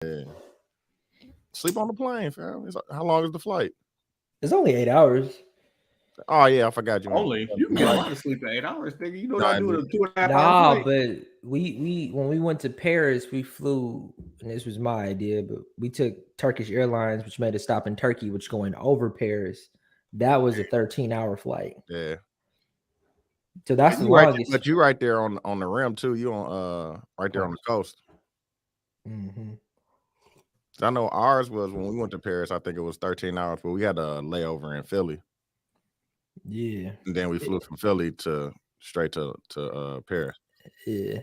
Yeah. Sleep on the plane, fam. How long is the flight? It's only 8 hours. Oh yeah, I forgot you. Only you can get a lot of sleep in 8 hours, nigga. You know what I do with a 2.5 hour Nah, flight? but we when we went to Paris, we flew, and this was my idea, but we took Turkish Airlines, which made a stop in Turkey, which going over Paris. That was a 13-hour flight. Yeah. So that's the right, longest. but you right there on the rim too. You on right there on the coast. Mm-hmm. I know ours was when we went to Paris. I think it was 13 hours, but we had a layover in Philly. Yeah, and then we flew from Philly to straight to Paris. Yeah,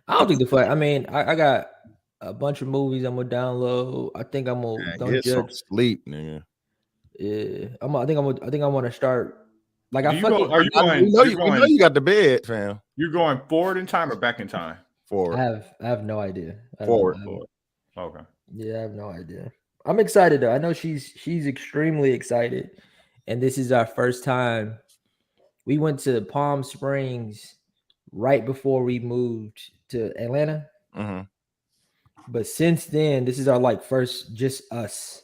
I don't think the flight. I mean, I got a bunch of movies I'm gonna download. I think I'm gonna don't Get some judge. sleep, nigga. Yeah, I think I want to start. Like Do I you fucking. go, are you going? We know you got the bed, fam. You're going forward in time or back in time? Forward. I have no idea. Forward. Okay. Yeah, I have no idea. I'm excited though. I know she's extremely excited, and this is our first time. We went to Palm Springs right before we moved to Atlanta. Mm-hmm. But since then, this is our like first just us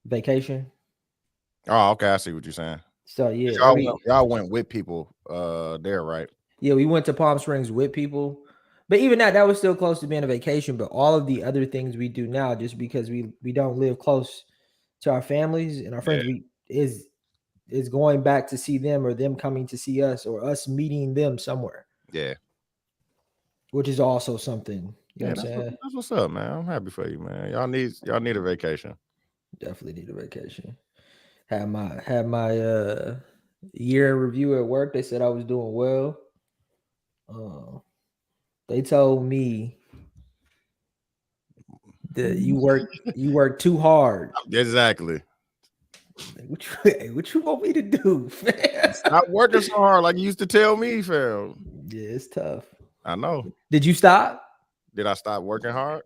vacation. Oh, okay. I see what you're saying. So yeah, y'all went with people there, right? Yeah, we went to Palm Springs with people. But even that was still close to being a vacation. But all of the other things we do now, just because we don't live close to our families and our friends, is going back to see them or them coming to see us or us meeting them somewhere. Yeah. Which is also something. You know what I'm saying? That's what's up, man. I'm happy for you, man. Y'all need a vacation. Definitely need a vacation. Had my year in review at work. They said I was doing well. They told me that you work too hard. Exactly. What you want me to do, fam? Stop working so hard like you used to tell me, fam. Yeah, it's tough. I know. Did you stop? Did I stop working hard?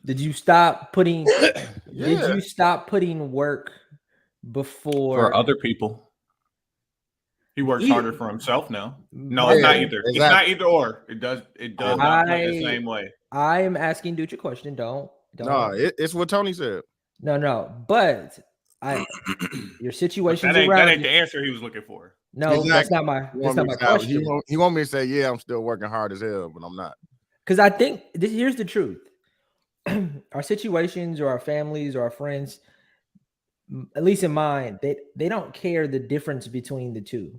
Did you stop putting? Yeah. Did you stop putting work before for other people? He works harder for himself now. No, it's not either. Exactly. It's not either or. It does not play the same way. I am asking Dude a question. Don't. No, it's what Tony said. No. But your situation. That ain't the answer he was looking for. No, exactly. That's not my question. He want me to say, yeah, I'm still working hard as hell, but I'm not. Because I think here's the truth. Our situations or our families or our friends, at least in mine, they don't care the difference between the two.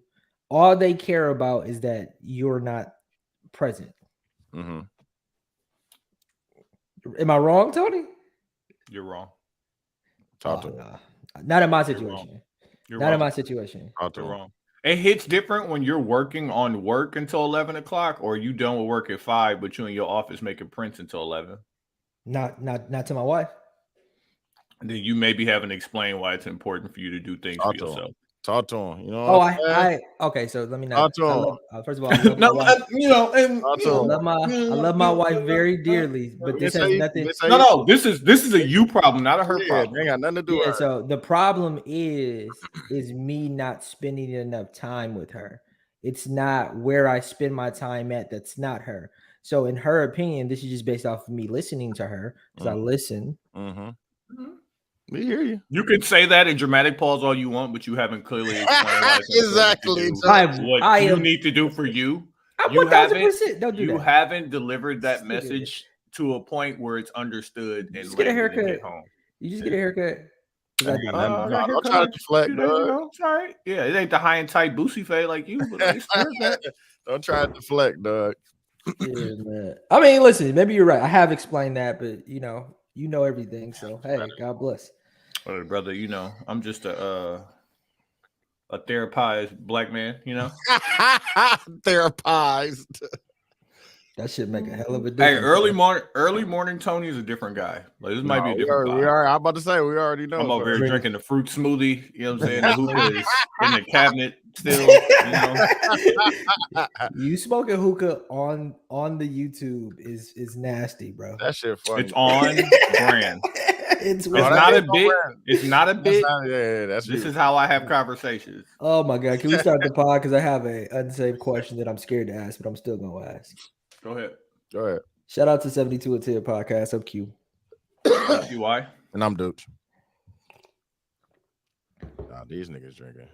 All they care about is that you're not present. Mm-hmm. Am I wrong, Tony? You're wrong. Talk to nah. Not in my situation. You're not wrong. in my situation. You're wrong. It hits different when you're working on work until 11 o'clock, or you done with work at 5, but you in your office making prints until 11. Not to my wife. And then you maybe haven't explained why it's important for you to do things for yourself. Talk to him. You know. I okay. So let me know. Talk to him. First of all, I love my wife very dearly, but this has nothing. No. This is a you problem, not a her problem. Ain't got nothing to do with her. So the problem is me not spending enough time with her. It's not where I spend my time at. That's not her. So in her opinion, this is just based off of me listening to her because I listen. Mm-hmm. We hear you. You can say that in dramatic pause all you want, but you haven't clearly explained why exactly what you need to do for you. You haven't delivered that message to a point where it's understood and just get a haircut. Get home. You just get a haircut. Don't try to deflect, dog. Sorry. Yeah, it ain't the high and tight Boosie fade like you, but don't try to deflect, dog. Yeah, man. I mean, listen, maybe you're right. I have explained that, but you know everything. So hey, God bless. Well, brother, I'm just a therapized black man, Therapized. That should make a hell of a difference. Hey, early morning Tony is a different guy. Like this might be a different guy. We are. I'm about to say we already know. I'm over here drinking the fruit smoothie. You know what I'm saying? The hookah is in the cabinet still. You smoking hookah on the YouTube is nasty, bro. That shit funny. It's on brand. It's not a bit. It's not a bit. This is how I have conversations. Oh my God! Can we start the pod? Because I have a unsafe question that I'm scared to ask, but I'm still gonna ask. Go ahead. Shout out to 72 and 10 podcast. I'm Q. See why? And I'm Dooch. Nah, these niggas drinking.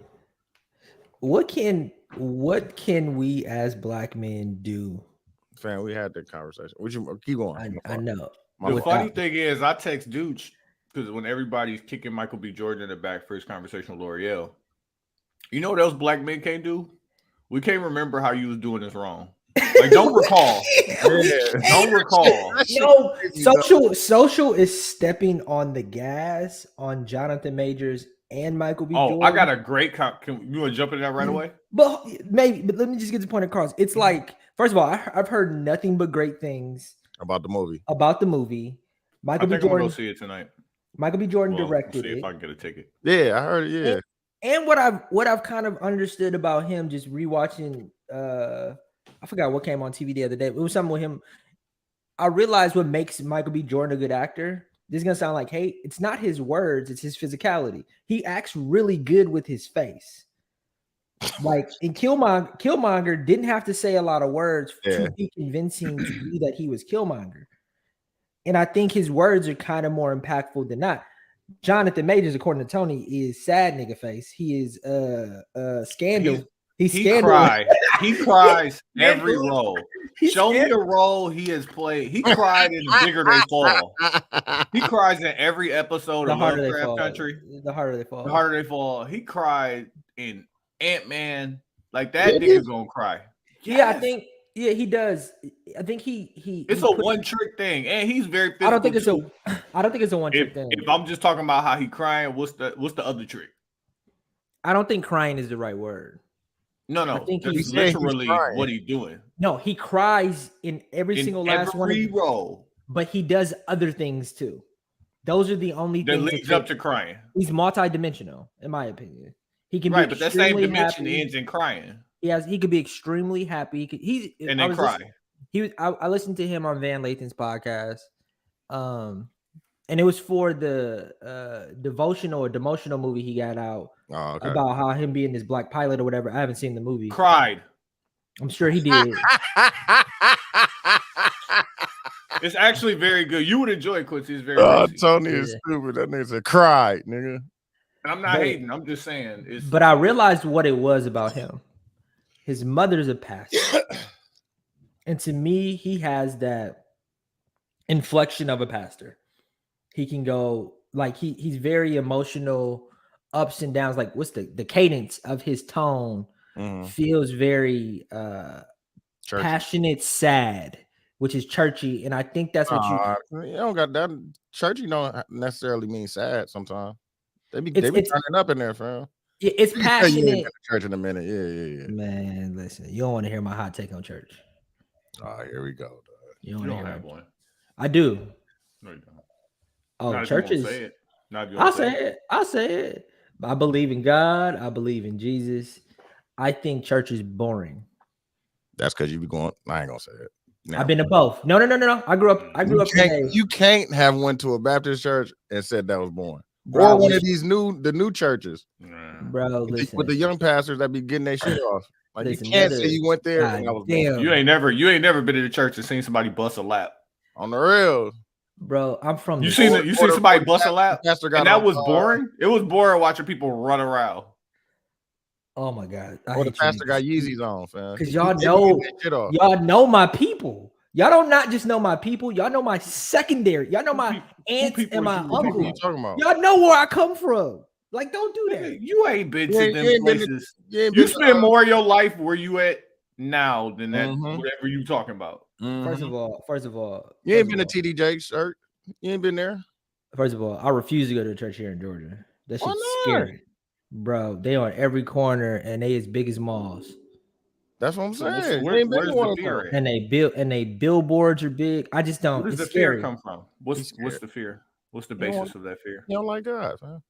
What can we as black men do? Fam, we had that conversation. Would you keep going? I know. The funny thing is, I text Dooch because when everybody's kicking Michael B. Jordan in the back for his conversation with L'Oreal, you know what else black men can't do? We can't remember how you was doing this wrong. Like, don't recall. Don't recall. No, social is stepping on the gas on Jonathan Majors and Michael B. Jordan. I got a great you want to jump in that right away? But let me just get the point across. It's like, first of all, I've heard nothing but great things about the movie. Michael B. Jordan. I'm gonna go see it tonight. Michael B. Jordan directed see it. If I can get a ticket. Yeah, I heard it. Yeah. And what I've kind of understood about him, just rewatching, I forgot what came on TV the other day. It was something with him. I realized what makes Michael B. Jordan a good actor. This is gonna sound like hate. It's not his words; it's his physicality. He acts really good with his face. Like in Killmonger didn't have to say a lot of words to be convincing to me that he was Killmonger. And I think his words are kind of more impactful than not. Jonathan Majors, according to Tony, is sad nigga face. He is Scandal. He's Scandal. He cries every role. Show me a role he has played. He cried in Bigger They Fall. He cries in every episode of Lovecraft Country. The Harder They Fall. The Harder They Fall. He cried in Ant-Man. Like that nigga's gonna cry. Yes. Yeah, I think. Yeah, he does. I think he. It's a one trick thing, and he's very. I don't think it's a one trick thing. If I'm just talking about how he crying, what's the other trick? I don't think crying is the right word. No. I think he's literally what he's doing. No, he cries in every single last one. Every role, but he does other things too. Those are the only that things leads up to crying. He's multidimensional, in my opinion. He can but that same dimension ends in crying. He could be extremely happy. And then cry. I listened to him on Van Lathan's podcast. And it was for the devotional or demotional movie he got out about how him being this black pilot or whatever. I haven't seen the movie. Cried. I'm sure he did. It's actually very good. You would enjoy it, Quincy. It's very Tony is stupid. That nigga said cried, nigga. I'm not hating. I'm just saying. But I realized what it was about him. His mother's a pastor. And to me, he has that inflection of a pastor. He can go like he's very emotional, ups and downs. Like what's the cadence of his tone feels very passionate, sad, which is churchy. And I think that's what you don't got that churchy don't necessarily mean sad sometimes. They be turning up in there, fam. It's passionate. Church in a minute. Yeah. Man, listen, you don't want to hear my hot take on church. Oh, here we go. You don't have one. I do. No, you don't. Oh, churches. I'll say it. I believe in God. I believe in Jesus. I think church is boring. That's because you be going. I ain't gonna say it. No. I've been to both. No. I grew up. You can't have went to a Baptist church and said that was boring. Or one of these new churches, bro. Listen, with the young pastors that be getting their shit off. Like you can't say you went there. And was you ain't never been to the church and seen somebody bust a lap on the real. Bro, I'm from. You seen somebody bust a lap, and that was boring. It was boring watching people run around. Oh my god! Or the pastor got Yeezys on, fam. Because y'all know my people. Y'all don't not just know my people. Y'all know my secondary. Y'all know my aunts and my uncle. Y'all know where I come from. Like, don't do that. You ain't been to them places. You spend more of your life where you at now than that. Whatever you talking about. First of all, you ain't been to TDJ shirt. You ain't been there. First of all, I refuse to go to a church here in Georgia. That shit's scary, bro. They on every corner and they as big as malls. That's what I'm saying. Where's the fear? And they billboards are big. I just don't. Where does the fear come from? What's the fear? What's the basis of that fear? You don't like God, man.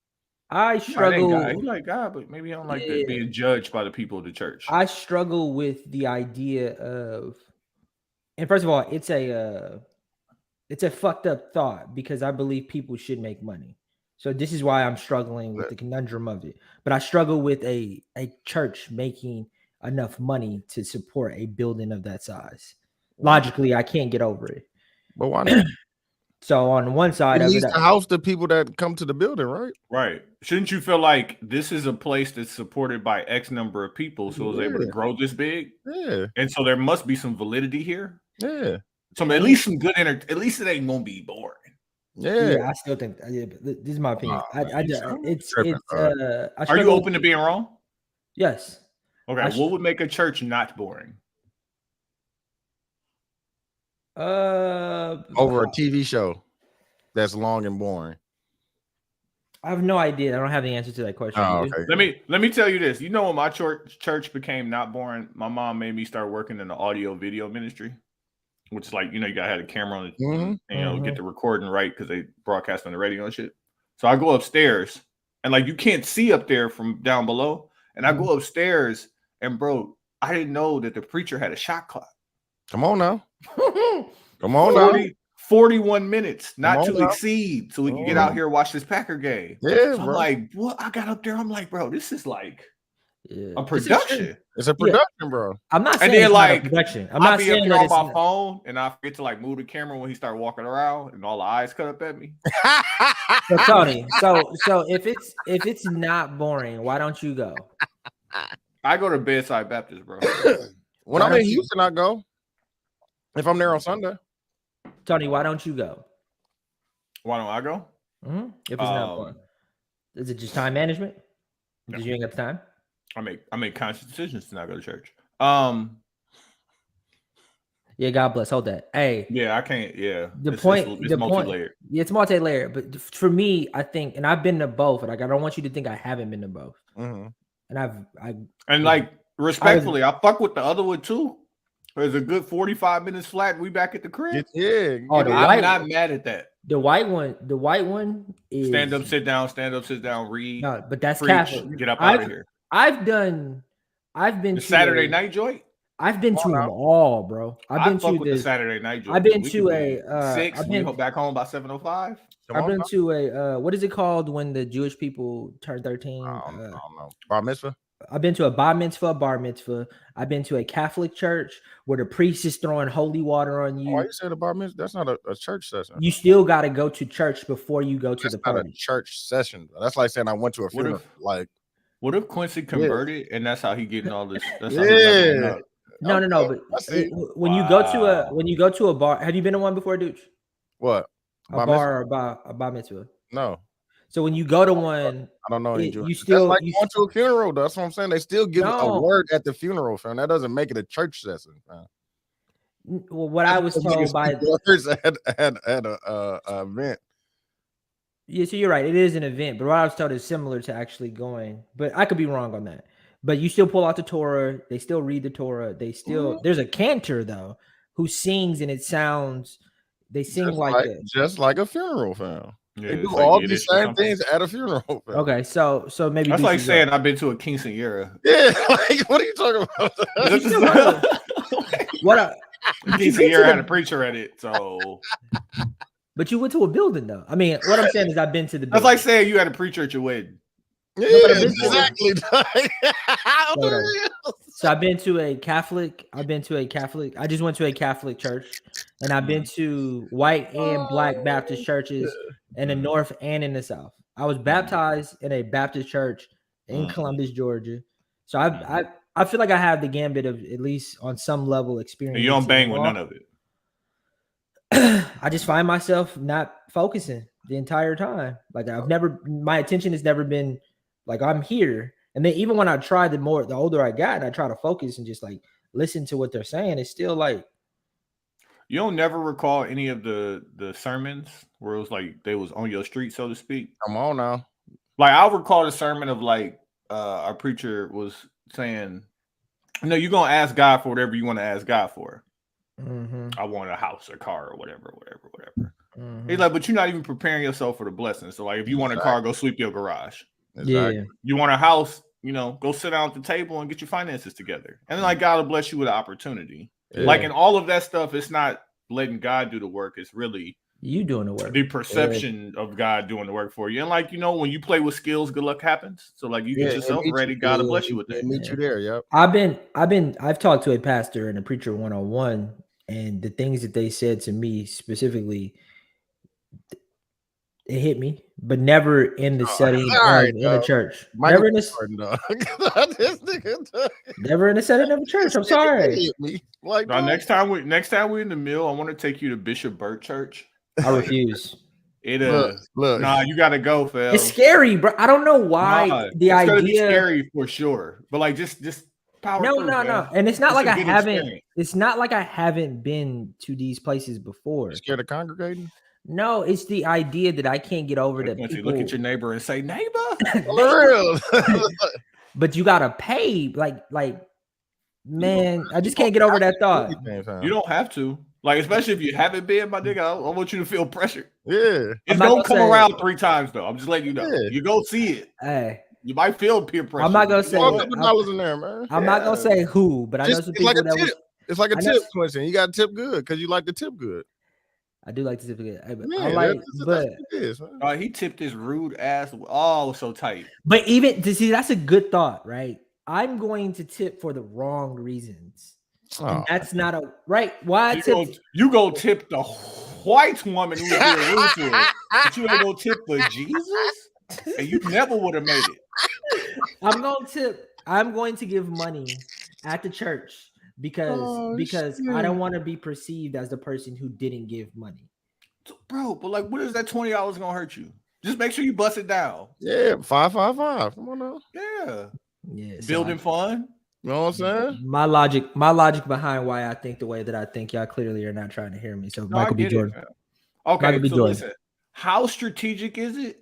I struggle. You like God, but maybe I don't like being judged by the people of the church. I struggle with the idea of, and first of all, it's a fucked up thought because I believe people should make money. So this is why I'm struggling with the conundrum of it. But I struggle with a church making enough money to support a building of that size. Logically, I can't get over it. But why not? So on one side It of needs it, to house the people that come to the building, right? Right. Shouldn't you feel like this is a place that's supported by X number of people, so it's able to Yeah. grow this big? Yeah, And so there must be some validity here. yeah, So at least some good at least it ain't gonna be boring. yeah. yeah, I still think but this is my opinion. Nah, man, It's tripping, I Are you struggle with- open to being wrong? Yes. Okay, what would make a church not boring? Over a TV show that's long and boring. I have no idea. I don't have the answer to that question. Oh, You do? okay. Let me tell you this. You know when my church became not boring, my mom made me start working in the audio video ministry, which is like, you gotta have a camera on it, Mhm. and get the recording right because they broadcast on the radio and shit. So I go upstairs and like you can't see up there from down below. And I go upstairs and bro, I didn't know that the preacher had a shot clock. Come on now. Come on now. 41 minutes, not to now. exceed, so we can get out here and watch this Packer game. Yeah, So I'm bro. like, what? I got up there. I'm like, bro, this is like Yeah. a production. It's a production, bro. I'm not And saying then, it's not a like, production. I'm I not be up saying here that on it's my not. phone, and I forget to like move the camera when he start walking around, and all the eyes cut up at me. So Tony, so if it's not boring, why don't you go? I go to Bedside Baptist, bro. When Why I'm in don't you- Houston, I go. If I'm there on Sunday. Tony, why don't you go? Why don't I go? If it's not boring. Is it just time management? Because you ain't got the time? I make conscious decisions to not go to church. Yeah, God bless. Hold that. Hey, Yeah, I can't. Yeah, it's multi-layered. Yeah, it's multi-layered. But for me, I think, and I've been to both. Like, I don't want you to think I haven't been to both. Mhm. And And like respectfully, I fuck with the other one too. There's a good 45 minutes flat. And we back at the crib. Yeah. Oh, the I'm white not one. mad at that. The white one is Stand up, sit down, read. No, but that's preach, Catholic. get up out of here. I've been The to Saturday night joint. I've been to them all, bro. I've been fuck to with the Saturday night joint. I've been We to could a be 6. I've We been back home by 7:05. I've been to a what is it called when the Jewish people turn 13? I don't know. Bar mitzvah? I've been to a bar mitzvah. I've been to a Catholic church where the priest is throwing holy water on you. Why you said a bar mitzvah? That's not a church session. You still got to go to church before you go to That's the not party. a church session. That's like saying I went to a funeral. What if Quincy converted and that's how he getting all this? That's how No. But when you go to a bar, have you been to one before, dude? What? A bar or a bar mitzvah? No. So when you go to one, I don't know any Jewish. You still that's like going to a funeral. That's what I'm saying. They still give a word at the funeral, fam. That doesn't make it a church session, fam. Well, what I was told by words at a event. Yeah, so you're right. It is an event, but what I was told is similar to actually going. But I could be wrong on that. But you still pull out the Torah. They still read the Torah. They still there's a cantor though who sings and it sounds. They sing just like a funeral, fam. Yeah, they do all these same things at a funeral. Fam. Okay, so maybe that's like saying I've been to a quinceañera. Yeah, like what are you talking about? What? Quinceañera had a preacher at it, so. But you went to a building though. I mean, what I'm saying is I've been to the building. That's like saying you had a preacher at your wedding. Yeah, exactly. So I've been to a Catholic. I just went to a Catholic church, and I've been to white and black Baptist churches in the north and in the south. I was baptized in a Baptist church in Columbus, Georgia. So I feel like I have the gambit of at least on some level experience. And you don't bang with none of it. I just find myself not focusing the entire time. Like my attention has never been like I'm here. And then even when I try, the older I got, and I try to focus and just like listen to what they're saying, it's still like. You don't never recall any of the sermons where it was like they was on your street, so to speak. Come on now. Like I'll recall the sermon of like our preacher was saying, "No, you're gonna ask God for whatever you want to ask God for." Mm-hmm. I want a house or car or whatever. Mm-hmm. He's like, but you're not even preparing yourself for the blessing. So like, if you want a car, go sweep your garage. Yeah. You want a house, go sit down at the table and get your finances together. And then like God will bless you with an opportunity. Yeah. Like in all of that stuff, it's not letting God do the work. It's really you doing the work. The perception of God doing the work for you. And like, when you play with skills, good luck happens. So like you get yourself ready, God will bless you with that. Meet you there, yep. I've talked to a pastor and a preacher one-on-one, and the things that they said to me specifically, It hit me, but never in the setting all right, in a church. Michael Never in this. Jordan, dog. This nigga, dog. Never in the setting of a church. I'm This nigga sorry. hit me. Like, Now, dog. next time we in the mill, I want to take you to Bishop Burt Church. I refuse. It look. nah, you gotta go, fam. It's scary, bro. I don't know why Nah, the it's gonna be idea. scary for sure, but like just power. No, through, no, fam. no. And it's not It's like a I good haven't. experience. It's not like I haven't been to these places before. You scared of congregating? No, it's the idea that I can't get over that Once you people. look at your neighbor and say, "Neighbor," For real. But you gotta pay, like, man, I just can't get over that thought. you don't have to. Like, especially if you haven't been, my nigga, I want you to feel pressure. Yeah. It's not gonna gonna come say- around 3 times though. I'm just letting you know. Yeah. You go see it. Hey, You might feel peer pressure. I'm not gonna You say- know Throw a what? couple dollars in there, man. I'm not gonna say who, but I know Just- some it's people like a that was. tip. It's like a I know- tip, Quincy. You got to tip good because you like to tip good. I do like to tip it. I Yeah, like, that's but what it is, man. He tipped his rude ass. Oh, so tight. but even to see that's a good thought, right? I'm going to tip for the wrong reasons. Oh, And that's not a right. Why I You go tip the white woman who's being rude to her, but you ain't gonna tip for Jesus, and you never would have made it. I'm going to give money at the church because I don't want to be perceived as the person who didn't give money. Bro, but like, what is that $20 gonna hurt you? Just make sure you bust it down. yeah, 555. Come on now. Yeah, Yeah, so building fun. You know what I'm saying? my logic behind why I think the way that I think, y'all clearly are not trying to hear me. So No, I Michael B. get it, Jordan. fam. Okay, Michael B. so Jordan. listen, how strategic is it?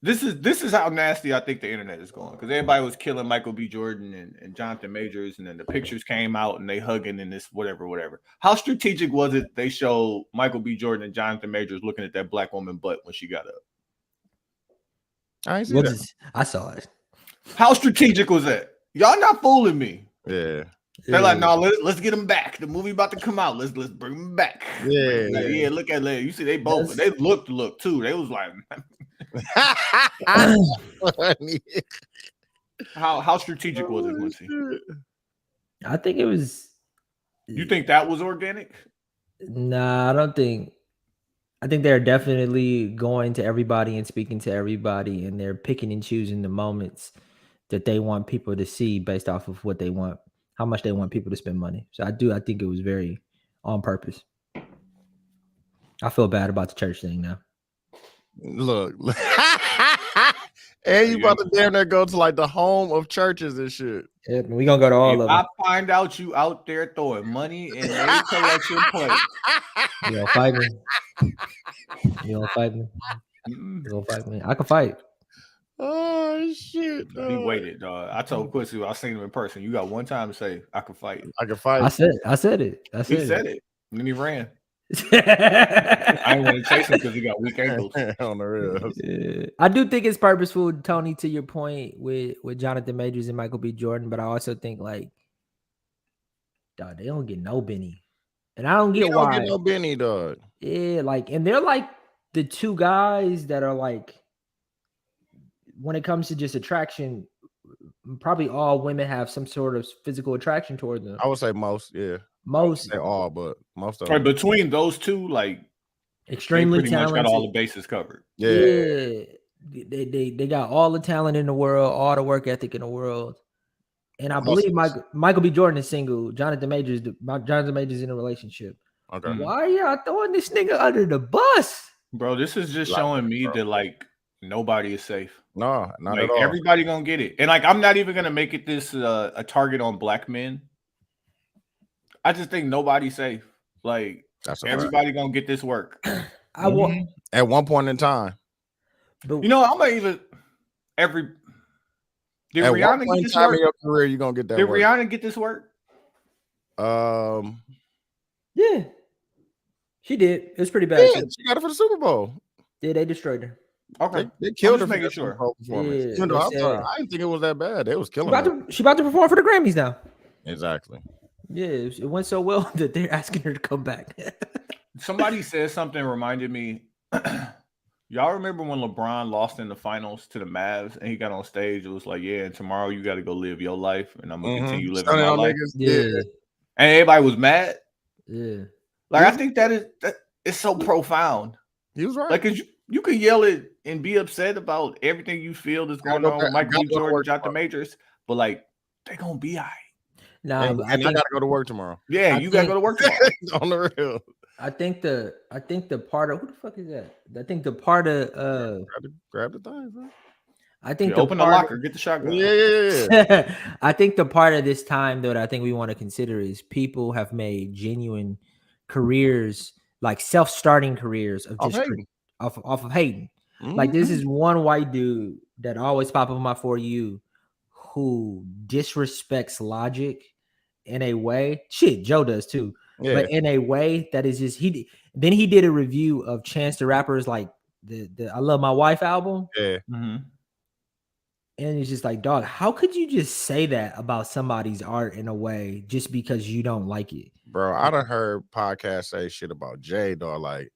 This is how nasty I think the internet is going, because everybody was killing Michael B. Jordan and Jonathan Majors, and then the pictures came out and they hugging in this whatever. How strategic was it they showed Michael B. Jordan and Jonathan Majors looking at that black woman butt when she got up? I ain't see What that. is, I saw it. How strategic was that? Y'all not fooling me. Yeah. They're like, no, let's get him back. The movie about to come out. Let's bring him back. Yeah. Like, yeah. Look at that. You see, they both they looked too. They was like, how strategic was it, Quincy? I think it was. You think that was organic? Nah, I don't think. I think they're definitely going to everybody and speaking to everybody, and they're picking and choosing the moments that they want people to see based off of what they want, how much they want people to spend money. So I think it was very on purpose. I feel bad about the church thing now. Look. And you about to damn near go to like the home of churches and shit. Yeah, we gonna go to all If of I them. find out you out there throwing money in a collection plate, You gonna fight me? You gonna fight me? mm, You gonna fight me? I can fight. Oh shit. he dog. waited, dog. I told Quincy I seen him in person. You got one time to say I can fight. I can fight. I said it. He said it, and then he ran. I I didn't want to chase him because he got weak ankles. On the real. Yeah. I do think it's purposeful, Tony, to your point with Jonathan Majors and Michael B. Jordan, but I also think like, dog, they don't get no Benny, and I don't You get don't why. get no Benny, dog. Yeah, like, and they're like the two guys that are like, when it comes to just attraction, probably all women have some sort of physical attraction toward them. I would say most, yeah. Most They all, but most of Right, them. between those two, like extremely they pretty much talented. got all the bases covered. Yeah. They got all the talent in the world, all the work ethic in the world, and I Most believe of us. Michael B. Jordan is single. Jonathan Majors in a relationship. Okay. Mhm. Why are y'all throwing this nigga under the bus? Bro, this is just Like showing that, me bro. that like nobody is safe. No, not Like at all. everybody gonna get it, and like I'm not even gonna make it this a target on black men. I just think nobody's safe. Like That's a fact. everybody gonna get this work. I want, Mhm. At one point in time. but You know, I'm gonna even did At one Rihanna point get in this time work? in your career, you're gonna get that Did work. Rihanna get this work? yeah, she did. It was pretty bad. Yeah, too. she got it for the Super Bowl. Yeah, they destroyed her. Okay, They killed her just for making that sure. Super Bowl performance. Yeah, Even though they I thought- said- I didn't think it was that bad. They was She killing about, her. to, she about to perform for the Grammys now. Exactly. Yeah, it went so well that they're asking her to come back. Somebody said something reminded me. Y'all remember when LeBron lost in the finals to the Mavs and he got on stage? It was like, yeah, and tomorrow you got to go live your life, and I'm gonna continue living Stunning my on life. niggas. yeah, And everybody was mad. yeah. Like I think that is it's so profound. He was right. Like, 'cause You can yell it and be upset about everything you feel that's going on with Michael B. Jordan, Jot the Matrix, but like they gonna be all right. Nah, and but I gotta go to work tomorrow. Yeah, you gotta go to work tomorrow. On the real. I think the part of who the fuck is that? I think the part of grab the thing, bro. I think you open the locker, get the shotgun. Yeah. I think the part of this time though that I think we want to consider is people have made genuine careers, like self-starting careers of just off of hating. Like this is one white dude that always pop up on my For You who disrespects logic in a way. Shit, Joe does too. Yeah. But in a way that is just he did a review of Chance the Rapper's like the I Love My Wife album. Yeah. Mm-hmm. And it's just like, dog, how could you just say that about somebody's art in a way just because you don't like it? Bro, I done heard podcasts say shit about Jay, dog. Like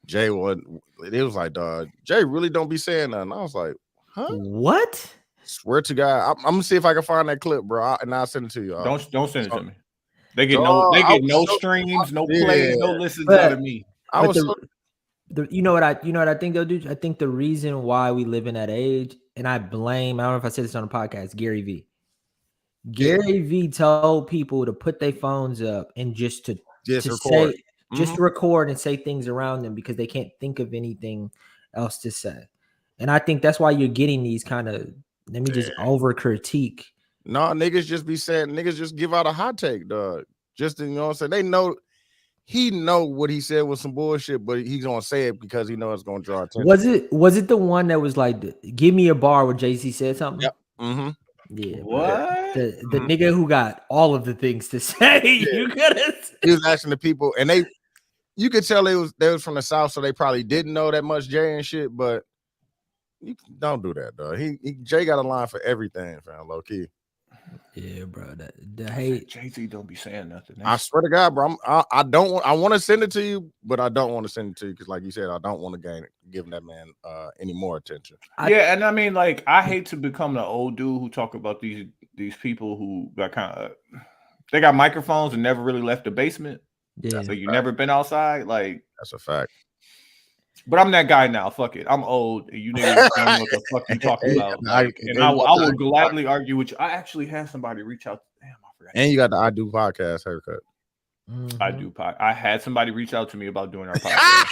Jay wasn't, it was like, dog, Jay really don't be saying nothing. I was like, huh? What? Swear to God, I'm gonna see if I can find that clip, bro, and I'll send it to you. Don't send it to me. They get no streams, no plays, no listens out of me. You know what I think though, dude? I think the reason why we live in that age, and I don't know if I said this on the podcast, Gary V. Gary V told people to put their phones up and just record. Just record and say things around them because they can't think of anything else to say. And I think that's why you're getting these kind of, let me just over critique. No, niggas just be saying, niggas just give out a hot take, dog. Just to, you know what I'm saying? They know, he know what he said was some bullshit, but he's gonna say it because he knows it's gonna draw attention. Was it the one that was like, give me a bar where Jay-Z said something? Yep. Mm-hmm. Yeah. What? The nigga who got all of the things to say. You gotta say. He was asking the people, and you could tell they was from the South, so they probably didn't know that much Jay and shit, but you don't do that, dog. Jay got a line for everything, fam, low key. Yeah, bro. The hate. Jay-Z don't be saying nothing. I swear to God, bro. I want to send it to you, but I don't want to send it to you because, like you said, I don't want to give that man any more attention. Yeah, and I mean, like, I hate to become the old dude who talk about these people who got they got microphones and never really left the basement. Yeah, so you never been outside. Like, that's a fact. But I'm that guy now. Fuck it. I'm old. And you niggas don't know what the fuck you talking about. Like, and I will gladly argue with you. I actually had somebody reach out. Damn, I forgot. And you got the I Do podcast haircut. Mm-hmm. I had somebody reach out to me about doing our podcast.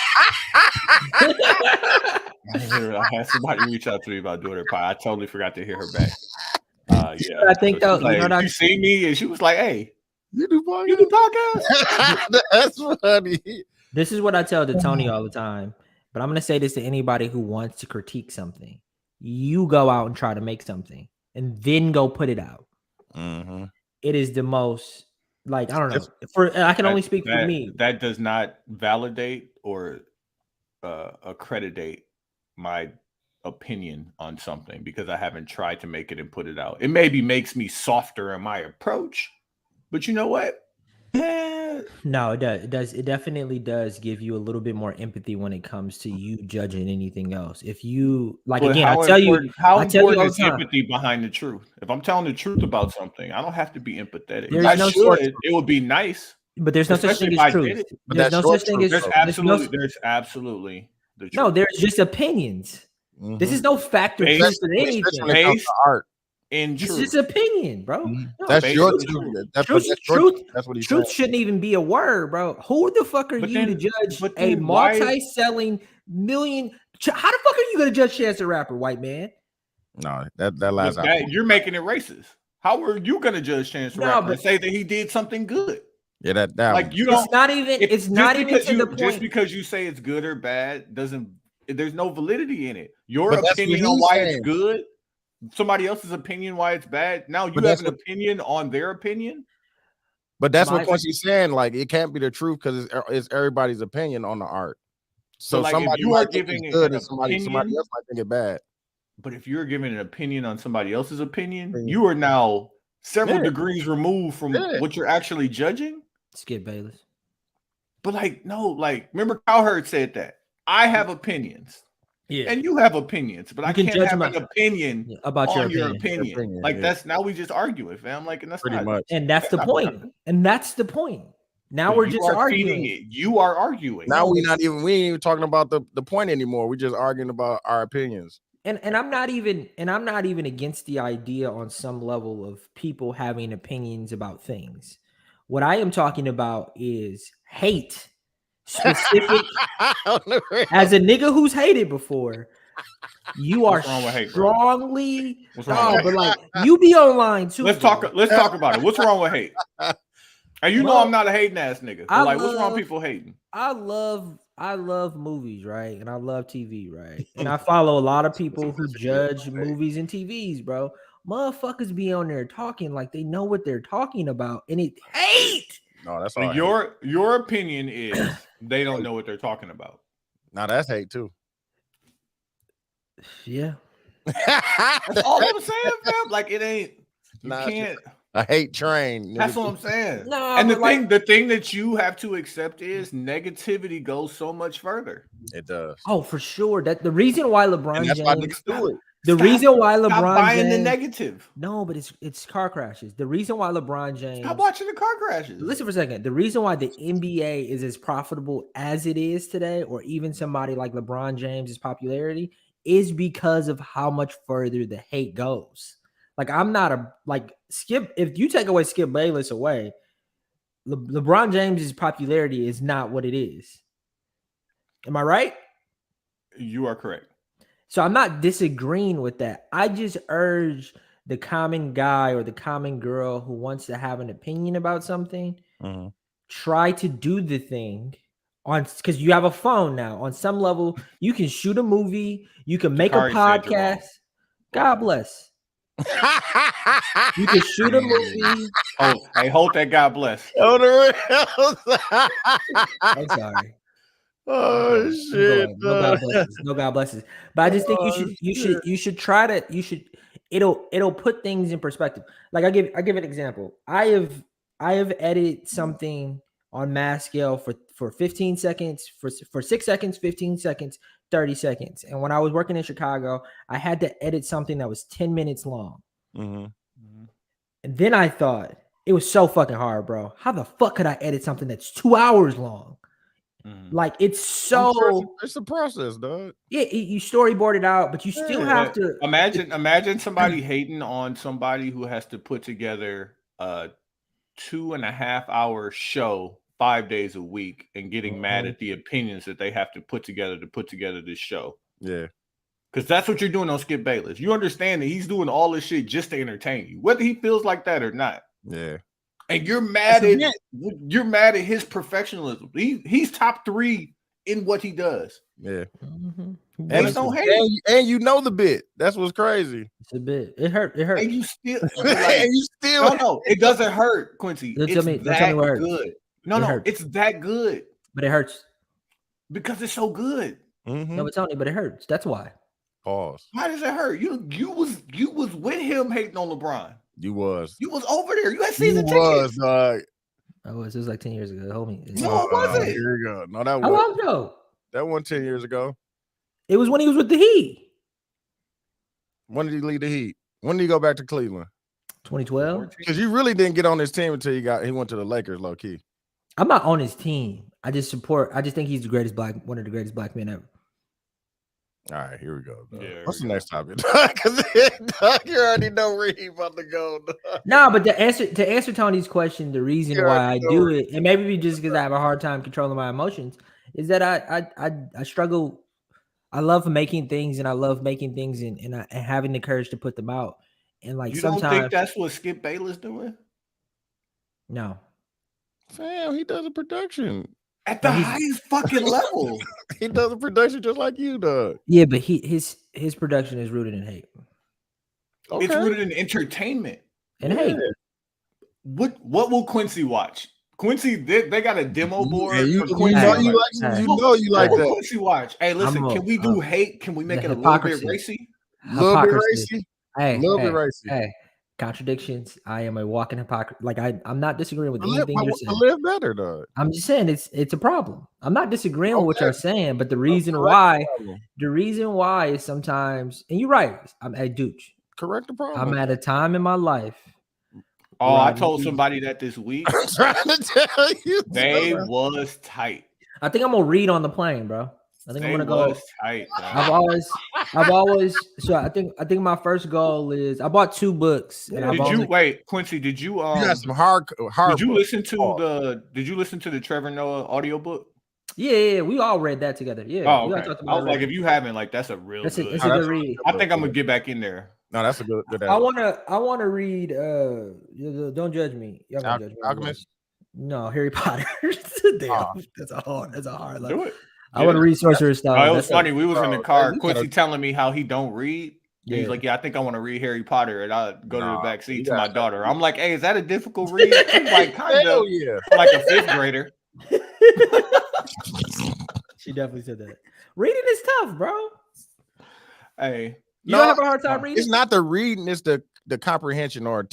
I had somebody reach out to me about doing her podcast. I totally forgot to hear her back. Yeah. I think though, like, you know, she see me and she was like, "Hey, you do podcast? You do podcast?" That's funny. This is what I tell to Tony all the time. But I'm going to say this to anybody who wants to critique something. You go out and try to make something and then go put it out. Mm-hmm. It is the most, like, I don't know. I can only speak for me. That does not validate or accredit my opinion on something because I haven't tried to make it and put it out. It maybe makes me softer in my approach, but you know what? No, it does. It definitely does give you a little bit more empathy when it comes to you judging anything else. If you like, again, I tell you, how important is empathy behind the truth? If I'm telling the truth about something, I don't have to be empathetic. It would be nice, but there's no such thing as truth. There's no such thing as there's absolutely the truth. No, there's just opinions. Mm-hmm. This is no factor based on anything. Art. It's just opinion, bro. Mm-hmm. No, that's your truth. Truth shouldn't even be a word, bro. Who the fuck are you to judge a multi-selling million? How the fuck are you going to judge Chance the Rapper, white man? No, that lies out. You're making it racist. How are you going to judge Chance the Rapper and say that he did something good? Yeah, that like you don't. It's not even. It's not even to the point. Just because you say it's good or bad doesn't. There's no validity in it. Your opinion on why it's good. Somebody else's opinion why it's bad. Now you have an opinion on their opinion. But that's what Quincy's saying. Like it can't be the truth because it's everybody's opinion on the art. So like somebody you are giving it good and somebody else might think it bad. But if you're giving an opinion on somebody else's opinion, you are now several degrees removed from what you're actually judging. Skip Bayless. But like, no, like remember Cowherd said that. I have opinions. Yeah, and you have opinions, but I can't have an opinion about your opinion. Like that's now we just argue it, fam. Like, and that's pretty much. And that's the point. And that's the point. Now So we're you just are feeding arguing. it. You are arguing. Now we ain't even talking about the point anymore. We're just arguing about our opinions. And I'm not even against the idea on some level of people having opinions about things. What I am talking about is hate. Specific as a nigga who's hated before, you are What's wrong with hate, bro? strongly What's wrong with but hate? like you be online too. Let's bro. talk about it. What's wrong with hate? And you know Well, I'm not a hating ass nigga. But I like, what's wrong love- with people hating? I love movies, right? And I love TV, right? And I follow a lot of people who judge movies and TVs, bro. Motherfuckers be on there talking like they know what they're talking about, and it hate. No, that's So all. your opinion is they don't know what they're talking about. Now that's hate too. Yeah. That's all I'm saying, fam. Like it ain't. You Nah, can't. A hate train. That's nigga. what I'm saying. No, And the but thing that you have to accept is negativity goes so much further. It does. oh, for sure. That the reason why LeBron And that's why James, niggas do it. the Stop- reason why Stop LeBron buying James, the negative. no, but it's car crashes. The reason why LeBron James, Stop watching the car crashes. listen for a second. The reason why the NBA is as profitable as it is today, or even somebody like LeBron James's popularity, is because of how much further the hate goes. Like I'm not a like Skip. If you take away Skip Bayless away, LeBron James's popularity is not what it is. Am I right? You are correct. So I'm not disagreeing with that. I just urge the common guy or the common girl who wants to have an opinion about something, try to do the thing on because you have a phone now. On some level, you can shoot a movie, you can make a Takari said you're wrong. podcast. God bless. You can shoot a movie. Oh, hey, hold that. God bless. Oh, the I'm sorry. Oh I'm shit! going. No God blesses. No God blesses. But I just think you should try to it'll put things in perspective. Like I give an example. I have edited something on mass scale for 15 seconds, for 6 seconds, 15 seconds, 30 seconds. And when I was working in Chicago, I had to edit something that was 10 minutes long. And then I thought it was so fucking hard, bro. How the fuck could I edit something that's 2 hours long? Like it's so it's a process, dog. Yeah, you storyboard it out, but you still have to imagine somebody hating on somebody who has to put together a 2.5 hour show 5 days a week and getting mad at the opinions that they have to put together this show. Yeah. Because that's what you're doing on Skip Bayless. You understand that he's doing all this shit just to entertain you, whether he feels like that or not. Yeah. And you're mad at his professionalism. He's top 3 in what he does. Yeah. And don't hate. And you know the bit. That's what's crazy. It's a bit. It hurt. And you still no, it doesn't hurt, Quincy. Don't It's tell me that where it hurts. good. No, it's that good. But it hurts. Because it's so good. No, but Tony, but it hurts. That's why. Pause. Why does it hurt? You was with him hating on LeBron. You was over there. You had season tickets. Dog. It was like 10 years ago, homie. No, it wasn't. Here we go. No, that How was long ago? that one 10 years ago. It was when he was with the Heat. When did he leave the Heat? When did he go back to Cleveland? 2012. Because you really didn't get on his team until he went to the Lakers, low key. I'm not on his team. I just think he's one of the greatest black men ever. All right, here we go. Yeah, What's the next topic? Because you already know where he about to go. No, but to answer Tony's question, the reason why I do it, and maybe just because I have a hard time controlling my emotions, is that I struggle. I love making things, and I love making things, and having the courage to put them out. And like You sometimes, don't think that's what Skip Bayless doing? No, Fam, he does a production at the highest fucking level. He does a production just like you, dog. Yeah, but his production is rooted in hate. Okay. It's rooted in entertainment and hate. What will Quincy watch? Quincy, they got a demo board. Yeah, you for Quincy. know you like What that. Quincy watch? Hey, listen, can we do hate? Can we make it a little bit racy? Little bit racy. Bit racy. Hey, contradictions. I am a walking hypocrite. Like I'm not disagreeing with anything you're saying. Live better, dog. I'm just saying it's a problem. I'm not disagreeing with what you're saying, but the reason why is sometimes, and you're right. I'm a douche. Correct the problem. I'm at a time in my life Oh, I Rodney told Peterson. somebody that this week. I'm trying to tell you. They son. was tight. I think I'm gonna read on the plane, bro. I think They I'm gonna go. was tight. I've Man. always. So I think my first goal is I bought 2 books, and I've Did you only. wait, Quincy? Did you You got some hard Did you books. listen to the? Did you listen to the Trevor Noah audiobook? Yeah, we all read that together. Yeah, Oh, we all okay. talked I about was it. like, if you haven't, like, that's a real It's good. a Oh, good that's a read. good I think book, I'm gonna yeah. get back in there. No, that's a good. I wanna read. Don't judge me. Y'all gonna judge me. Alchemist. No, Harry Potter. Damn, Oh. that's a hard. Do it. I want to read Sorcerer's Stone. No, it was That's funny. We was in the bro, car. you Quincy gotta- telling me how he don't read. And he's Yeah. like, "Yeah, I think I want to read Harry Potter," and I go to the Nah, back seat you to my gotta- daughter. I'm like, "Hey, is that a difficult read?" She's like, "Kind Hell of, yeah. like a 5th grader." She definitely said that. Reading is tough, bro. Hey, You don't have a hard time no, reading. It's not the reading, it's the comprehension or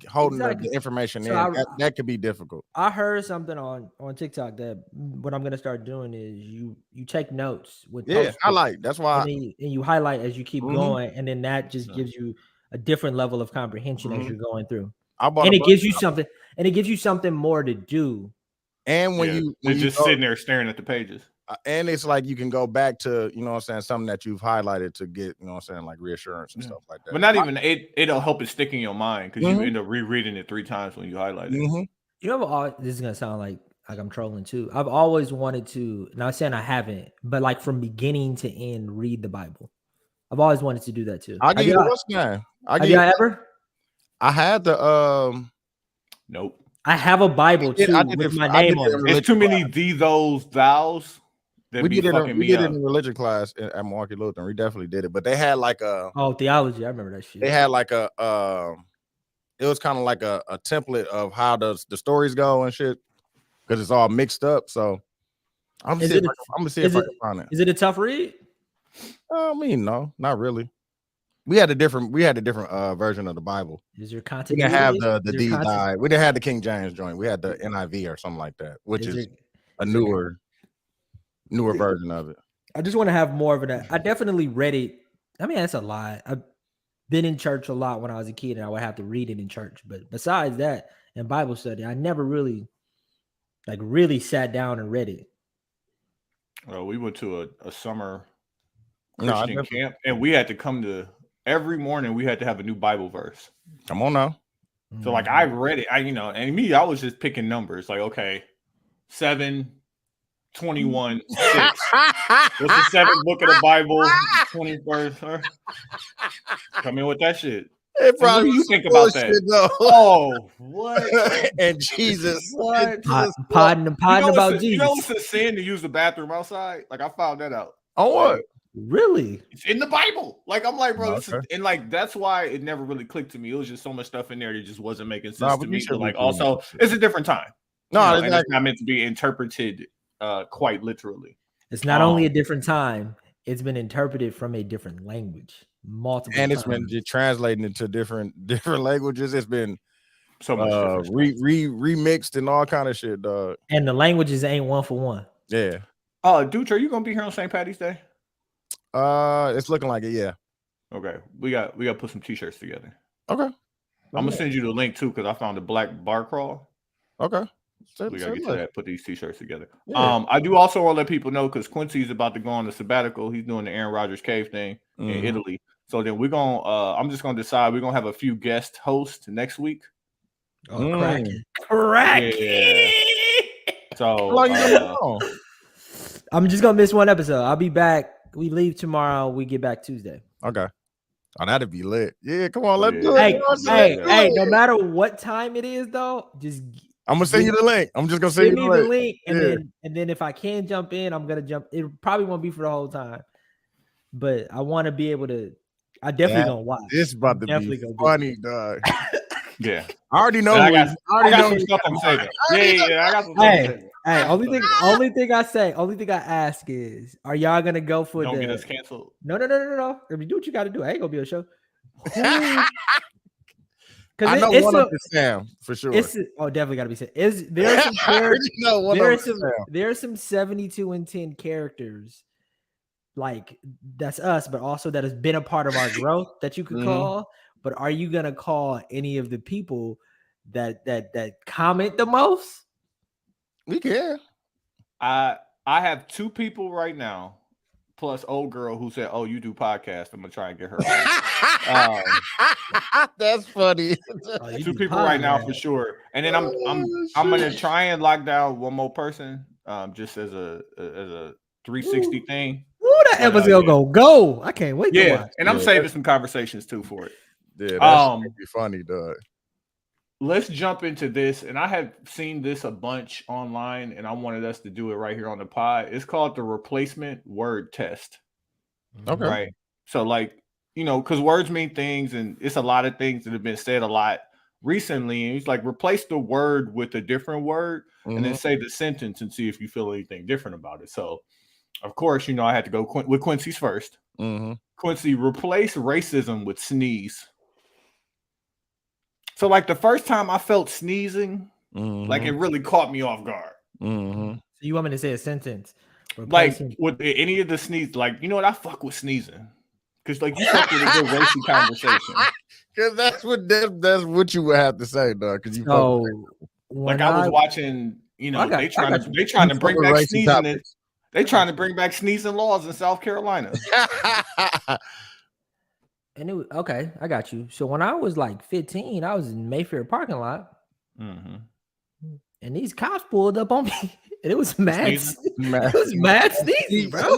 holding Exactly. the information So in. That could be difficult. I heard something on TikTok that what I'm gonna start doing is you take notes with Yeah, post-its, highlight. That's why. and you highlight as you keep Mhm. going, and then that just Yeah. gives you a different level of comprehension as Mhm. you're going through. I bought And a it book, gives you something, more to do. and when yeah, you they're just go, sitting there staring at the pages. and it's like you can go back to something that you've highlighted to get like reassurance and Yeah. stuff like that. But not even it'll help it stick in your mind because Mhm. you end up rereading it 3 times when you highlight it. Mhm. You know, this is gonna sound like I'm trolling too. I've always wanted to, not saying I haven't, but like from beginning to end, read the Bible. I've always wanted to do that too. I'll give you the what's name. Have you ever? I had the Nope. I have a Bible too I did with it- my I did name it on in it. It's too many thee, those, thous that we be did it. fucking We me did up. it in religion class at Milwaukee Lutheran. We definitely did it, but they had like a. Oh, theology. I remember that shit. They had like a. It was kind of like a template of how the stories go and shit, because it's all mixed up. So I'm gonna see if I can find it. Is it a tough read? I mean, no, not really. We had a different version of the Bible. Is your We content? didn't have the DI. We didn't have the King James joint. We had the NIV or something like that, which is a newer version of it. I just want to have more of it. I definitely read it. I mean, that's a lot. I've been in church a lot when I was a kid, and I would have to read it in church. But besides that, in Bible study, I never really sat down and read it. Well, we went to a summer No, I Christian camp, and we had to come to every morning. We had to have a new Bible verse. Come on now. So like I read it, I was just picking numbers. Like, okay, 7, 21, 6. What's the 7th book of the Bible? 21st. Come in with that shit. It What do you think about that? Though. Oh, what? And Jesus, What? Podding about Jesus. You know it's a sin to use the bathroom outside? Like I found that out. On what? Really? It's in the Bible. Like I'm like, bro, Oh, this is, and like that's why it never really clicked to me. It was just so much stuff in there that just wasn't making sense to me. But like also, it's a different time. No, and it's not meant to be interpreted quite literally. It's not only a different time; it's been interpreted from a different language multiple and times. it's been just translating into different languages. It's been so much remixed and all kind of shit, dog. And the languages ain't one for one. Yeah. Dude, are you gonna be here on St. Patty's Day? It's looking like it. Yeah. Okay, we got to put some t-shirts together. Okay. I'm gonna send you the link too because I found a black bar crawl. Okay. We gotta get to that. Put these t-shirts together. Yeah. I do also want to let people know because Quincy's about to go on the sabbatical. He's doing the Aaron Rodgers cave thing in Italy. So then we're gonna. I'm just gonna decide we're gonna have a few guest hosts next week. Oh, cracking. Yeah. So I'm just gonna miss one episode. I'll be back. We leave tomorrow. We get back Tuesday. Okay. Oh, that'd be lit. Yeah, come on, let's do Hey, it. hey, no matter what time it is, though, just I'm gonna send you the link. I'm just gonna send you the link, and then if I can jump in, I'm gonna jump. It probably won't be for the whole time, but I want to be able to. I definitely gonna watch. This is about to be funny, dog. Yeah, I already know. I got some stuff I'm saving. Yeah, I got some stuff I'm saving. Hey, only thing I ask is, are y'all gonna go for Don't get us canceled? No. I mean, do what you got to do. I ain't gonna be on a show. I know one of the Sam for sure. Definitely got to be Sam. There's some 72 and 10 characters, like that's us, but also that has been a part of our growth that you could call. But are you gonna call any of the people that comment the most? We can. I have 2 people right now, plus old girl who said, "Oh, you do podcast." I'm gonna try and get her. That's funny. Oh, you 2 do people right now podcast. for sure, and then I'm gonna try and lock down one more person, just as a 360 thing. Ooh, that episode gonna go. I can't wait to Yeah, watch. and I'm saving some conversations too for it. Yeah, that's gonna be funny, dog. Let's jump into this, and I have seen this a bunch online, and I wanted us to do it right here on the pod. It's called the replacement word test. Okay. Right. So, like, you know, because words mean things, and it's a lot of things that have been said a lot recently. And it's like replace the word with a different word, and then say the sentence and see if you feel anything different about it. So, of course, you know, I had to go with Quincy's first. Quincy, replace racism with sneeze. So, like, the first time I felt sneezing, like, it really caught me off guard. So you want me to say a sentence? Like, with any of the sneeze, like, you know what? I fuck with sneezing. Because, like, you fuck with a good racy conversation. Because that's what you would have to say, dog. Because you like, I was watching, you know, they trying to bring back sneezing. They trying to bring back sneezing laws in South Carolina. And it was, okay, I got you. So when I was like 15, I was in Mayfair parking lot, and these cops pulled up on me, and it was mad. It was mad sneezing, bro.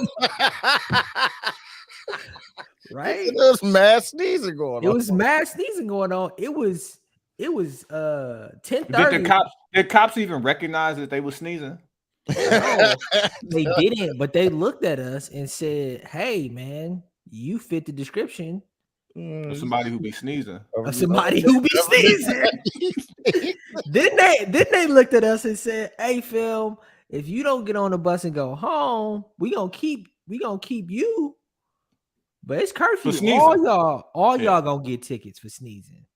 Right? It was mad sneezing going on. It was mad sneezing going on. It was 10:30. Did the cops even recognize that they were sneezing? No, they didn't, but they looked at us and said, "Hey, man, you fit the description." Somebody who be sneezing. Somebody who be sneezing. Then they looked at us and said, "Hey, Phil, if you don't get on the bus and go home, we gonna keep you. But it's curfew. All y'all gonna get tickets for sneezing."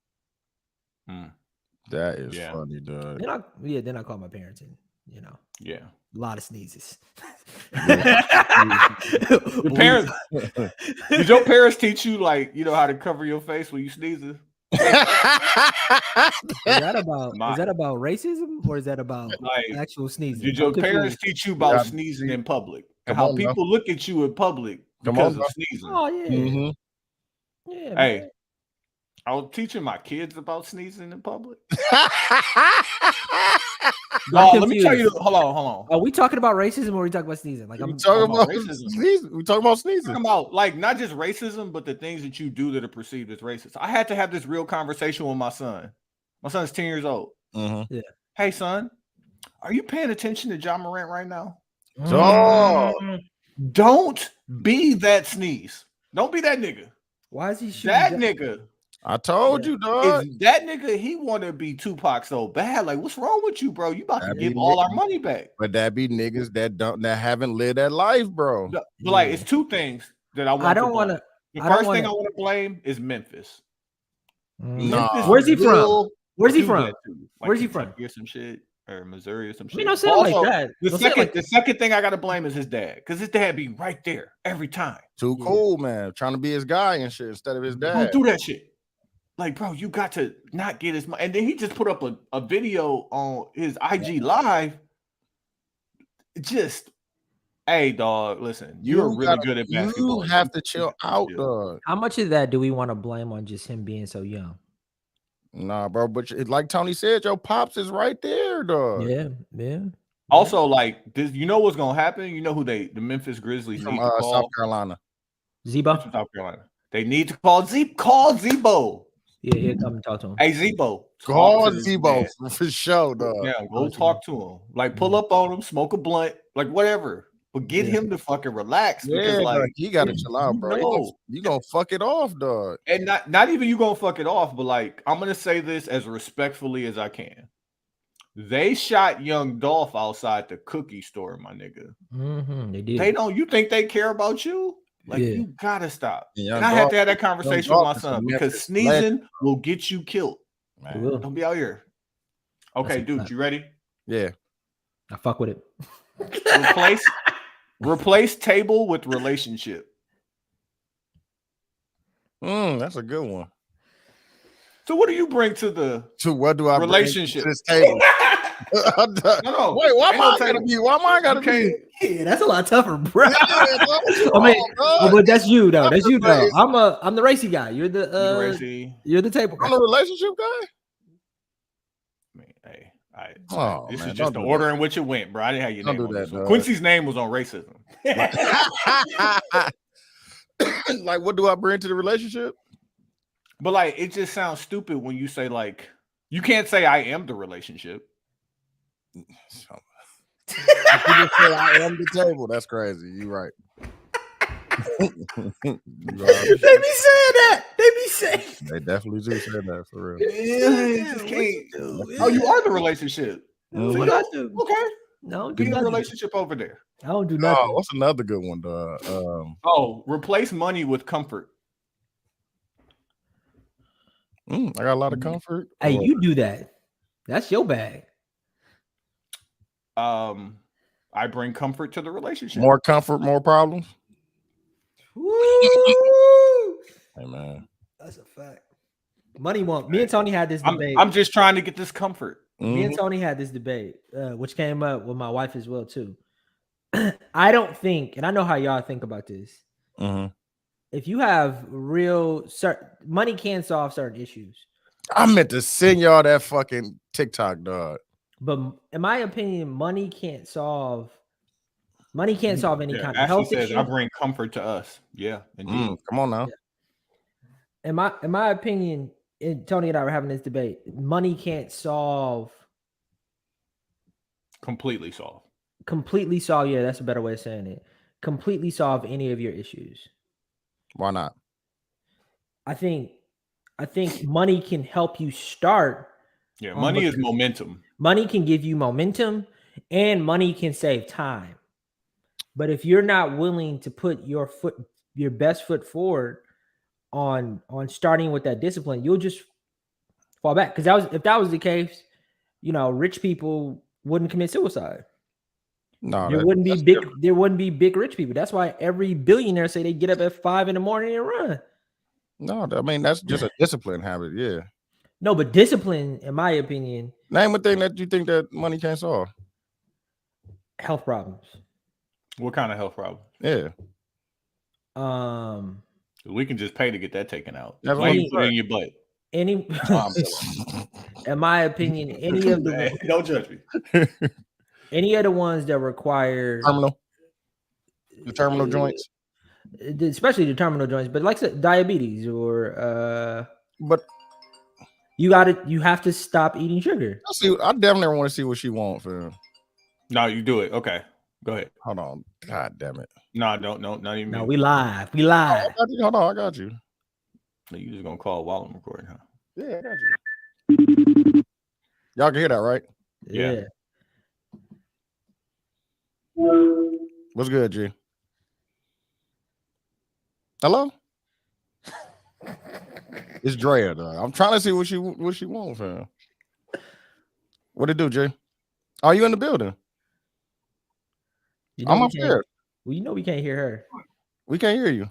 That is funny, dog. Then I called my parents and a lot of sneezes. Your parents, did your parents teach you, like, you know, how to cover your face when you sneezing? Is that about racism or is that about actual sneezing? Did your parents teach you about sneezing in public and how people look at you in public because of sneezing? Oh yeah. Yeah. Hey, man. I was teaching my kids about sneezing in public. Let me tell you. Hold on. Are we talking about racism or are we talking about sneezing? Like, I'm talking about racism. We talking about sneezing. Talking about, like, not just racism, but the things that you do that are perceived as racist. I had to have this real conversation with my son. My son's 10 years old. Yeah. Hey, son, are you paying attention to John Morant right now? Don't be that sneeze. Don't be that nigga. Why is he shooting that nigga? I told you, dog. That nigga, he want to be Tupac so bad. Like, what's wrong with you, bro? You about to give all our money back. But that be niggas that haven't lived that life, bro. But like, it's 2 things that I want. The first thing I want to blame is Memphis. Where's he from? Where's he from? Where's he from? Or some shit, or Missouri or some shit. I mean, don't say it like that. The second thing I got to blame is his dad, because his dad be right there every time. Too cool, man. Trying to be his guy and shit instead of his dad. Don't do that shit. Like, bro, you got to not get his money. And then he just put up a video on his IG live. Just, hey, dog, listen, you're really good at basketball. You have to chill out, dog. How much of that do we want to blame on just him being so young? Nah, bro, but like Tony said, your pops is right there, dog. Yeah. Also, like, this, you know what's gonna happen? You know who the Memphis Grizzlies from need to call? South Carolina. Zebo? From South Carolina. They need to call Zebo. Yeah, come and talk to him. Hey, Zebo. Call Zebo for sure, dog. Yeah, go talk to him. Like, pull up on him, smoke a blunt, like, whatever. But get him to fucking relax. Because, like, he gotta chill out, bro. You gonna fuck it off, dog. And not even you gonna fuck it off, but, like, I'm gonna say this as respectfully as I can. They shot young Dolph outside the cookie store, my nigga. They did. You think they care about you? Like, you gotta stop. And I had to have that conversation with my son, because sneezing will get you killed. Man. Don't be out here. Okay, dude, you ready? Yeah. I fuck with it. Replace table with relationship. That's a good one. So what do you bring to the what do I relationship? bring to this table? No. Wait, why Ain't am no I gotta table. be? Why am I gotta Okay. be? Yeah, that's a lot tougher, bro. Yeah, I I mean, but that's you though. That's you though. Like, I'm the racy guy. You're the you're the table I'm guy. a relationship guy. I mean, hey, Oh, this man, is just don't the do order in which it went, bro. I didn't have your Don't name do on that, this one. dog. Quincy's name was on racism. Like, what do I bring to the relationship? But like, it just sounds stupid when you say like, you can't say I am the relationship. You just say I am the table. That's crazy. You right. You They right. be saying that. They be saying. They definitely do say that for real. Yeah, just can't. Oh, you are the relationship. Mhm. What I do? Okay. No, do Be in a nothing. relationship over there. I don't do Oh, nothing. what's another good one, dog? Oh, replace money with comfort. I got a lot of comfort. Hey, or- you do that. That's your bag. I bring comfort to the relationship. more comfort, more problems. Woo! Hey man, That's a fact. Money won't. Me and Tony had this debate. I'm just trying to get this comfort. Me and Tony had this debate, which came up with my wife as well too. I don't think, and I know how y'all think about this. Mhm. If you have money can solve certain issues, I meant to send y'all that fucking TikTok, dog. but in my opinion, money can't solve any Yeah, kind of Ashley health says, issue. I bring comfort to us. Yeah, indeed. Come on now. In my opinion, and Tony and I were having this debate. Money can't Completely solve. Yeah, that's a better way of saying it. Completely solve any of your issues. Why not? I think money can help you start. Yeah, money is momentum. Money can give you momentum, and money can save time. But if you're not willing to put your best foot forward on starting with that discipline, you'll just fall back. Because if that was the case, rich people wouldn't commit suicide. No, There wouldn't be big rich people. That's why every billionaire say they get up at 5 a.m. and run. No, I mean that's just a discipline habit. Yeah. No, but discipline, in my opinion, Name a thing that you think that money can't solve. health problems. What kind of health problem? Yeah. We can just pay to get that taken out. That's Why what you I'm put it in your butt? In my opinion, any of the Don't judge me. any of the ones that require the terminal joints, especially the terminal joints, but like I said, diabetes or but you have to stop eating sugar. I definitely want to see what she wants, fam. No, you do it. Okay, go ahead. Hold on, god damn it. No, don't, not even. No, me. we live. Oh, I got you. Hold on, I got you. You just gonna call while I'm recording, huh? Yeah, I got you. Y'all can hear that, right? Yeah. What's good, G? Hello? It's Drea, though. I'm trying to see what she wants, fam. What it do, G? Are you in the building? I'm upstairs. Well, we can't hear her. We can't hear you.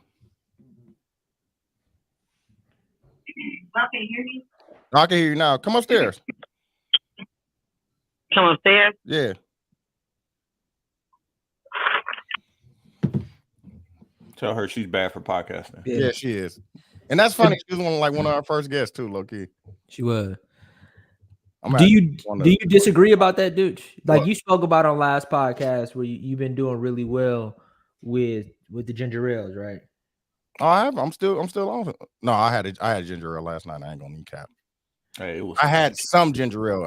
Y'all can hear me? I can hear you now. Come upstairs. Come upstairs. Yeah. Tell her she's bad for podcasting. Yeah, she is. And that's funny. She was one of our first guests too, low key. She was. I'm Do you disagree about that, dude? Like you spoke about on last podcast where you've been doing really well with the ginger ales, right? Oh, I'm still on. No, I had ginger ale last night. I ain't gonna need cap. Hey, I had some ginger ale.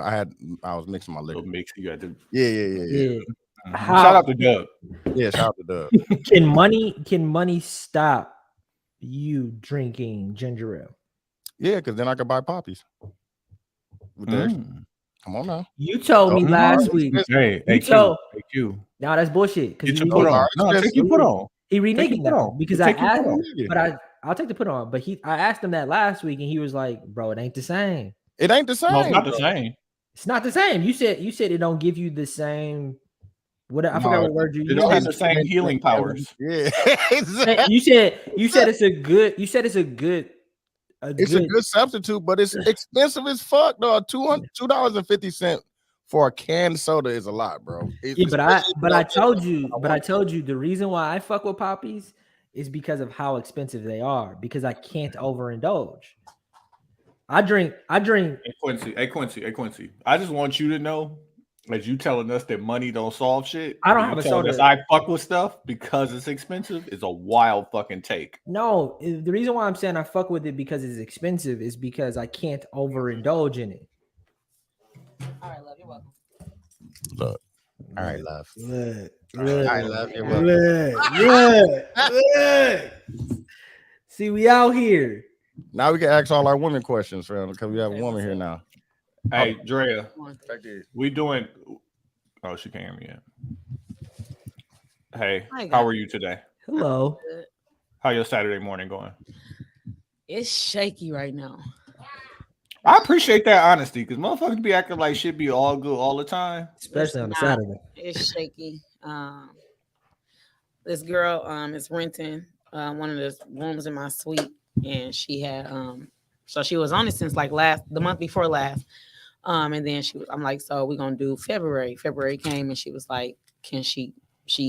I was mixing my liquor. Mix. You got to. Yeah. Shout out to Doug. Yeah, shout out to Doug. Can money stop you drinking ginger ale? Yeah, because then I could buy poppies. Come on now. You told me last week. Hey, Q. No, that's bullshit. Get your put on. No, take your put on. He reneging that because I asked him, but I'll take the put on. But I asked him that last week, and he was like, "Bro, it ain't the same. It ain't the same. No, it's not the same. It's not the same. You said it don't give you the same. What I forgot what word you used. It don't have the same healing powers. Yeah. You said it's a good. You said it's a good It's a good substitute, but it's expensive as fuck, dog. $2.50 for a canned soda is a lot, bro. Yeah, but I told you the reason why I fuck with Poppies is because of how expensive they are. Because I can't overindulge. I drink. Hey Quincy. I just want you to know, as you telling us that money don't solve shit. I don't have a soda. I fuck with stuff because it's expensive is a wild fucking take. No, the reason why I'm saying I fuck with it because it's expensive is because I can't overindulge in it. All right, love, you're welcome. Look. All right, love. Look. All right, love. You're welcome. Look. See, we out here. Now we can ask all our women questions, fam, because we have a woman here now. Hey, Drea, Thank you. we doing. Oh, she can't hear me yet. Hey, Hi, how guys. are you today? Hello. How your Saturday morning going? It's shaky right now. I appreciate that honesty because motherfuckers be acting like shit be all good all the time. Especially on a Nah. Saturday. It's shaky. This girl is renting one of the rooms in my suite, and she had so she was on it since like the month before last. And then I'm like, so we're gonna do February. February came and she was like, can she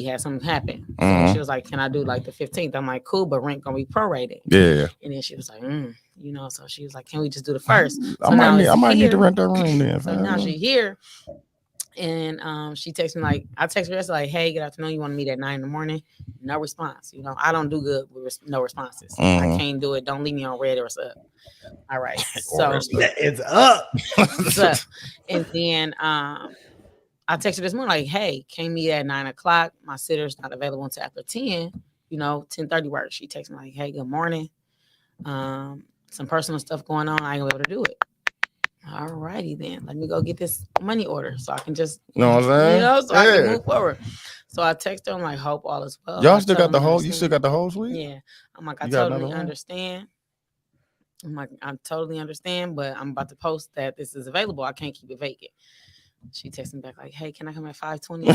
had something happen. So she was like, can I do like the 15th? I'm like, cool, but rent gonna be prorated. Yeah. And then she was like, so she was like, can we just do the first? I might need to rent that room then. So now she here. And she texts me like, I text her like, hey, good afternoon. You want to meet at 9 a.m? No response. I don't do good with no responses. I can't do it. Don't leave me on red or it's up. All right. So It's up. it's up. And then I texted her this morning like, hey, can meet at 9 o'clock. My sitter's not available until after 10. 10:30 work. She texted me like, hey, good morning. Some personal stuff going on. I ain't gonna be able to do it. All righty then. Let me go get this money order so I can just, know what I'm saying? I can move forward. So I text her. I'm like, hope all is well. Y'all still got the whole? You still got the whole suite? Yeah. I'm like, I You got totally another one? understand. I'm like, I totally understand, but I'm about to post that this is available. I can't keep it vacant. She texted me back like, hey, can I come at 5:20?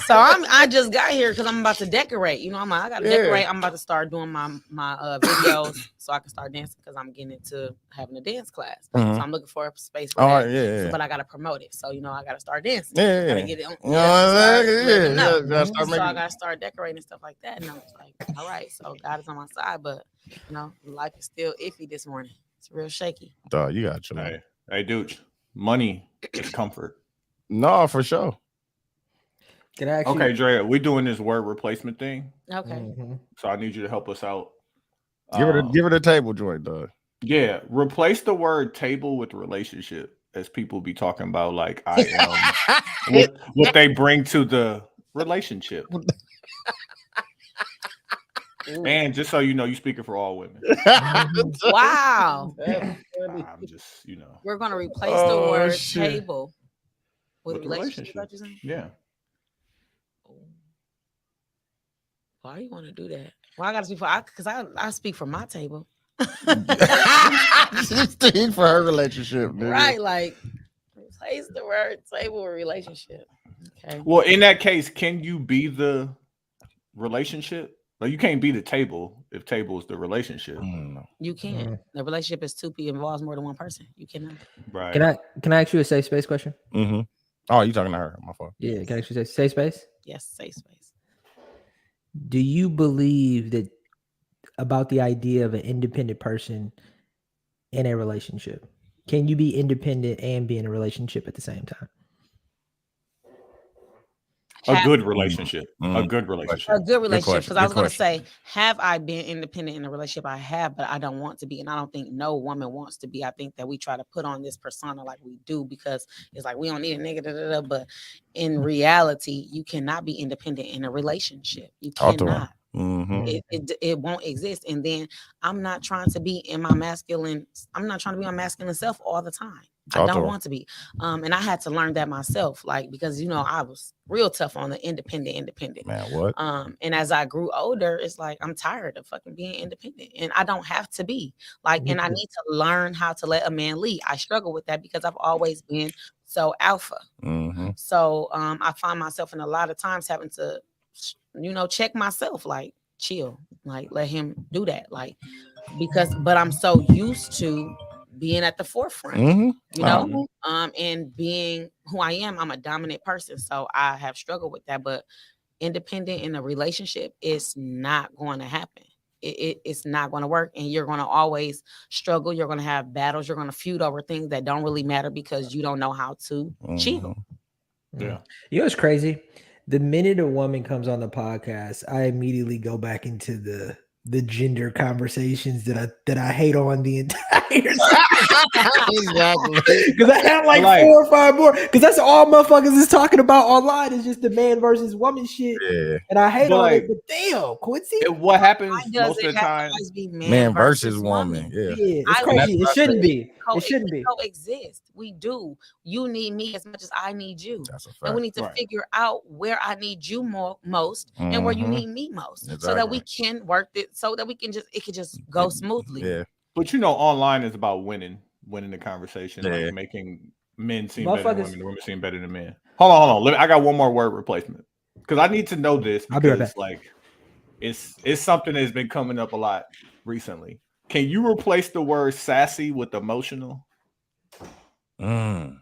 So I just got here because I'm about to decorate. I'm like, I gotta decorate. I'm about to start doing my videos so I can start dancing because I'm getting into having a dance class. So I'm looking for a space for that. Yeah. But I gotta promote it. So I gotta start dancing. Yeah. Gotta get it on, You know what I'm saying? Yeah. So I gotta start decorating and stuff like that. And I was like, all right, so God is on my side, but life is still iffy this morning. It's real shaky. Dog, you got your Hey, dude. Money is comfort. No, for sure. Can I actually? Okay, Drea, we're doing this word replacement thing. Okay. So I need you to help us out. Give it a table joint, dog. Yeah, replace the word table with relationship, as people be talking about like I am what they bring to the relationship. And just so you know, you speaking for all women. Wow. I'm just, We're gonna replace the word table with relationship. Yeah. Why do you want to do that? Well, I gotta speak for because I speak for my table. Speak for her relationship, dude. Right? Like replace the word table with relationship. Okay. Well, in that case, can you be the relationship? Like you can't be the table if table is the relationship. You can. The relationship is two people, involves more than one person. You cannot. Right. Can I ask you a safe space question? Oh, you talking to her? My fault. Yeah. Can I actually say safe space? Yes, safe space. Do you believe that about the idea of an independent person in a relationship? Can you be independent and be in a relationship at the same time? A good relationship. A good relationship. A good relationship. Because I was going to say, have I been independent in a relationship? I have, but I don't want to be. And I don't think no woman wants to be. I think that we try to put on this persona like we do because it's like we don't need a nigga. But in reality, you cannot be independent in a relationship. You cannot. It won't exist. And then I'm not trying to be in my masculine. I'm not trying to be my masculine self all the time. I don't want to be. And I had to learn that myself, like, because, I was real tough on the independent. Man, what? And as I grew older, it's like, I'm tired of fucking being independent and I don't have to be like, and I need to learn how to let a man lead. I struggle with that because I've always been so alpha. So I find myself in a lot of times having to, check myself, like chill, like let him do that. Like, but I'm so used to being at the forefront, Mhm. you know, and being who I am. I'm a dominant person, so I have struggled with that. But independent in a relationship, it's not going to happen. It's not going to work, and you're going to always struggle. You're going to have battles. You're going to feud over things that don't really matter because you don't know how to chill. Yeah. You know what's crazy? The minute a woman comes on the podcast, I immediately go back into the gender conversations that I hate on the entire Exactly. because I have like 4 or 5 more because that's all motherfuckers is talking about online is just the man versus woman shit. Yeah. And I hate But, on like, it, but damn, Quincy. What happens Why does most it of the have to time? always be Man versus woman. Yeah. Yeah, it's I crazy. It like shouldn't be. Co- It shouldn't be. coexist. We do. You need me as much as I need you, That's a and we fact. need to Right. figure out where I need you most and where you Mhm. need me most, so that we Exactly. can work it, so that we can it can just go smoothly. Yeah. But you know, online is about winning the conversation, Yeah. like making men seem better than Motherfuckers- women, women seem better than men. Hold on. I got one more word replacement because I need to know this I'll be right because like it's something that's been coming up a lot recently. Can you replace the word sassy with emotional? Mm.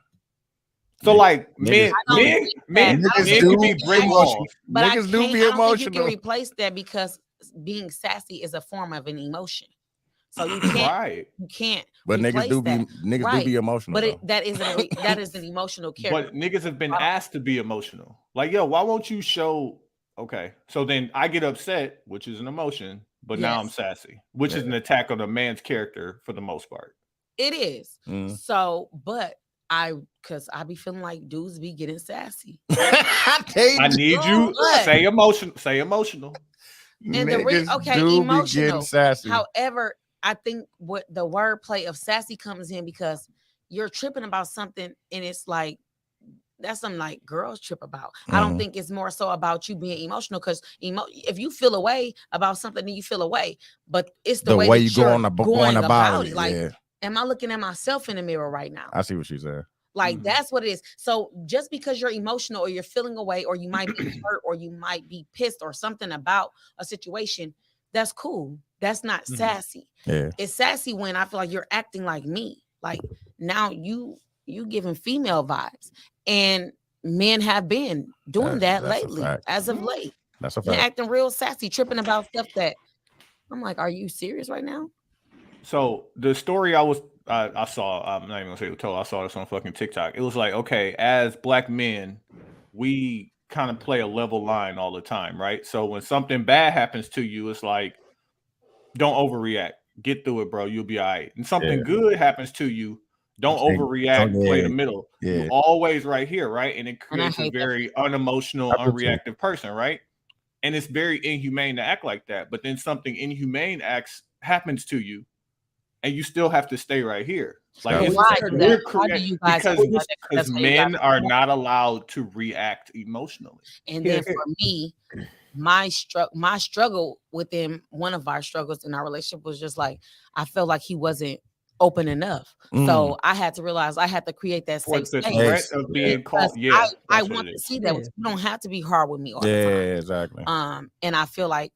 So like Niggas- men Niggas can do be brick emotional. walls. But I Niggas do can't. be I don't think you emotional. can replace that because being sassy is a form of an emotion. So you can't. Right. You can't. But niggas replace do be that. niggas do Right. be emotional. But though. that is an emotional character. But niggas have been asked to be emotional. Like, yo, why won't you show? Okay, so then I get upset, which is an emotion, but now I'm Yes. sassy, which is an attack on a man's character for the most part. It is. Mm. So, but because I be feeling like dudes be getting sassy. I need you But- say emotional. Say emotional. And the Niggas do be emotional. getting sassy. However, I think what the wordplay of sassy comes in because you're tripping about something, and it's like that's something like girls trip about. I don't Mhm. think it's more so about you being emotional because if you feel away about something, then you feel away. But it's the way you that you're going about it. Like, Yeah, am I looking at myself in the mirror right now? I see what she's saying. Like Mhm. that's what it is. So just because you're emotional or you're feeling away or you might be hurt or you might be pissed or something about a situation, that's cool. That's not Mhm. sassy. Yeah, It's sassy when I feel like you're acting like me. Like now you giving female vibes. And men have been doing that That's a lately, fact. as of late. that's a Been fact. acting real sassy, tripping about stuff that I'm like, are you serious right now? So the story I saw, I'm not even gonna say what told. I saw this on fucking TikTok. It was like, okay, as black men, we kind of play a level line all the time, right? So when something bad happens to you, it's like, don't overreact. Get through it, bro. You'll be all right. And something Yeah. good happens to you, don't Okay. overreact. Play the Yeah. middle. Yeah. You're always right here, right? And it And I creates a hate that. very unemotional, I do too. unreactive person, right? And it's very inhumane to act like that. But then something inhumane happens to you, and you still have to stay right here. Like Yeah. it's, Why We're do that? Why do creating you guys because do that? That's how you men guys are do. not allowed to react emotionally. And Here, then for me, my struggle within one of our struggles in our relationship was just like I felt like he wasn't open enough. So I had to realize I had to create that For safe the space. threat Yes. of being Because caught. Yeah, I that's what want it to is. see that Yeah. you don't have to be hard with me all the Yeah, time. exactly. And I feel like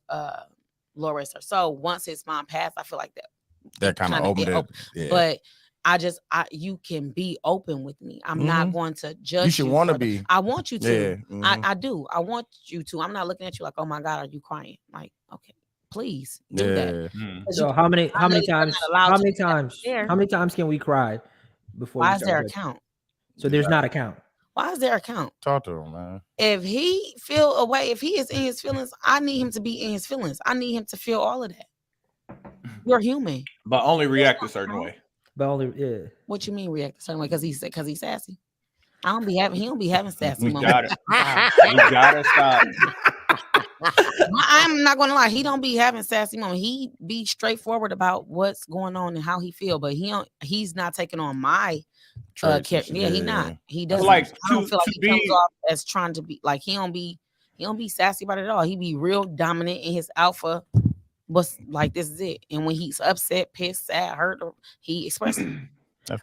Laura is her. So once his mom passed, I feel like That kind of kinda- opened it it. opened. Yeah. But you can be open with me. I'm not going to judge you should want to for the- be. I want you to. Yeah. mhm. I do. I want you to. I'm not looking at you like, oh my God, are you crying? Like, okay, please do that. Yeah. Mm. 'Cause So you- how many ladies are times not allowed to do that there. how many times can we cry before Why you is there start a judging? count? So there's not a count. Why is there a count? Talk to him, man. If he feel away, if he is in his feelings, I need him to be in his feelings. I need him to feel all of that. You're human. But only react a certain way. But only yeah. What you mean react a certain way? Because he's sassy. He don't be having sassy We moments. got it. We gotta stop. I'm not gonna lie, he don't be having sassy moments. He be straightforward about what's going on and how he feel, but he's not taking on my Traits and character. shit. Yeah, he not. He doesn't. Like, I don't to- feel like to he comes be- off as trying to be like he don't be sassy about it at all. He be real dominant in his alpha. But like this is it. And when he's upset, pissed, sad, hurt, he expresses it.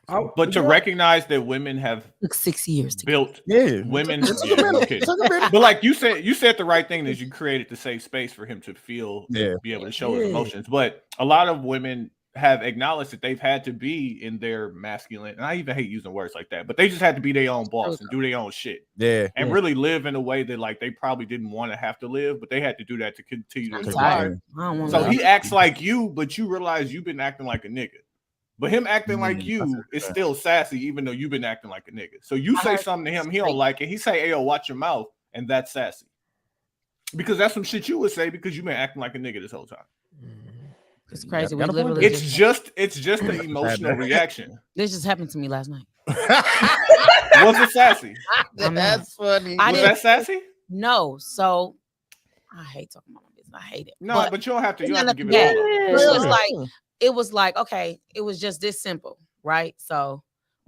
But to recognize that women have Took 6 years to built women, Took a minute. but like you said the right thing is you created the safe space for him to feel, be able to show his emotions. But a lot of women have acknowledged that they've had to be in their masculine, and I even hate using words like that, but they just had to be their own boss and do their own shit. And really live in a way that like they probably didn't want to have to live, but they had to do that to continue to survive. So he acts like you, but you realize you've been acting like a nigga. But him acting like you is still sassy, even though you've been acting like a nigga. So you say something to him, he don't like it. He say, "Hey, yo, watch your mouth," and that's sassy. Because that's some shit you would say because you've been acting like a nigga this whole time. It's crazy. It's just an emotional reaction. This just happened to me last night. Was it sassy? That's funny. Was that sassy? No. So I hate talking about my business. I hate it. No, but you don't have to. You don't have to give Yeah. it It was like, okay, it was just this simple, right? So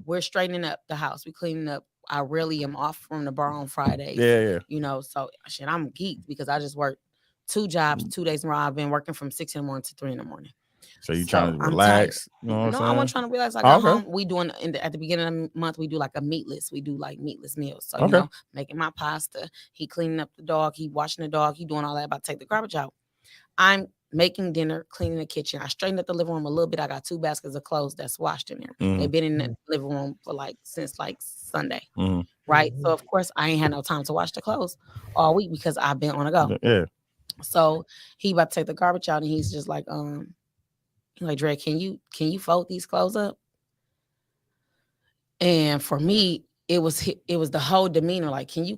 we're straightening up the house. We're cleaning up. I really am off from the bar on Fridays. Yeah. You know, so shit, I'm geeked because I just worked 2 jobs, 2 days in a row. I've been working from 6 in the morning to 3 in the morning. So you trying to relax? You know what I'm saying? I wasn't trying to relax. I got home. We doing at the beginning of the month, we do like a meatless. We do like meatless meals. So you know, making my pasta. He cleaning up the dog. He washing the dog. He doing all that. About to take the garbage out. I'm making dinner, cleaning the kitchen. I straightened up the living room a little bit. I got 2 baskets of clothes that's washed in there. They've been in the living room for since Sunday, right? So of course I ain't had no time to wash the clothes all week because I've been on the go. Yeah. So he about to take the garbage out, and he's just like, Dre, can you fold these clothes up? And for me, it was the whole demeanor. Like, can you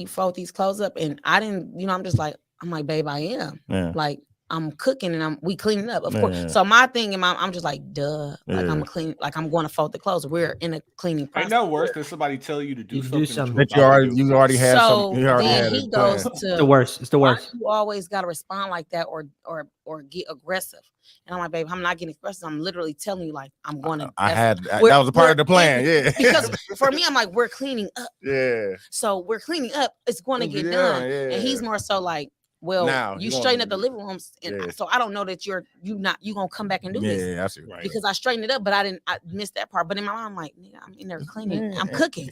fold these clothes up? And I didn't, I'm just like, I'm like, babe, I am. Yeah. Like, I'm cooking and we cleaning up, of course. So my thing, I'm just like, duh. Like I'm clean, like I'm going to fold the clothes. We're in a cleaning process. Ain't no worse than somebody tell you to do something that you already had. So you already then had he goes to it's the worst. It's the worst. You always got to respond like that or get aggressive. And I'm like, babe, I'm not getting aggressive. I'm literally telling you, like, I'm going to. That was a part of the plan. Yeah. Because for me, I'm like, we're cleaning up. Yeah. So we're cleaning up. It's going to get done. Yeah. And he's more so like, well, now, you straighten up the living rooms, and so I don't know that you gonna come back and do this. Yeah, I see. Right. Because I straightened it up, but I missed that part. But in my mind, I'm like, nigga, I'm in there cleaning. I'm cooking.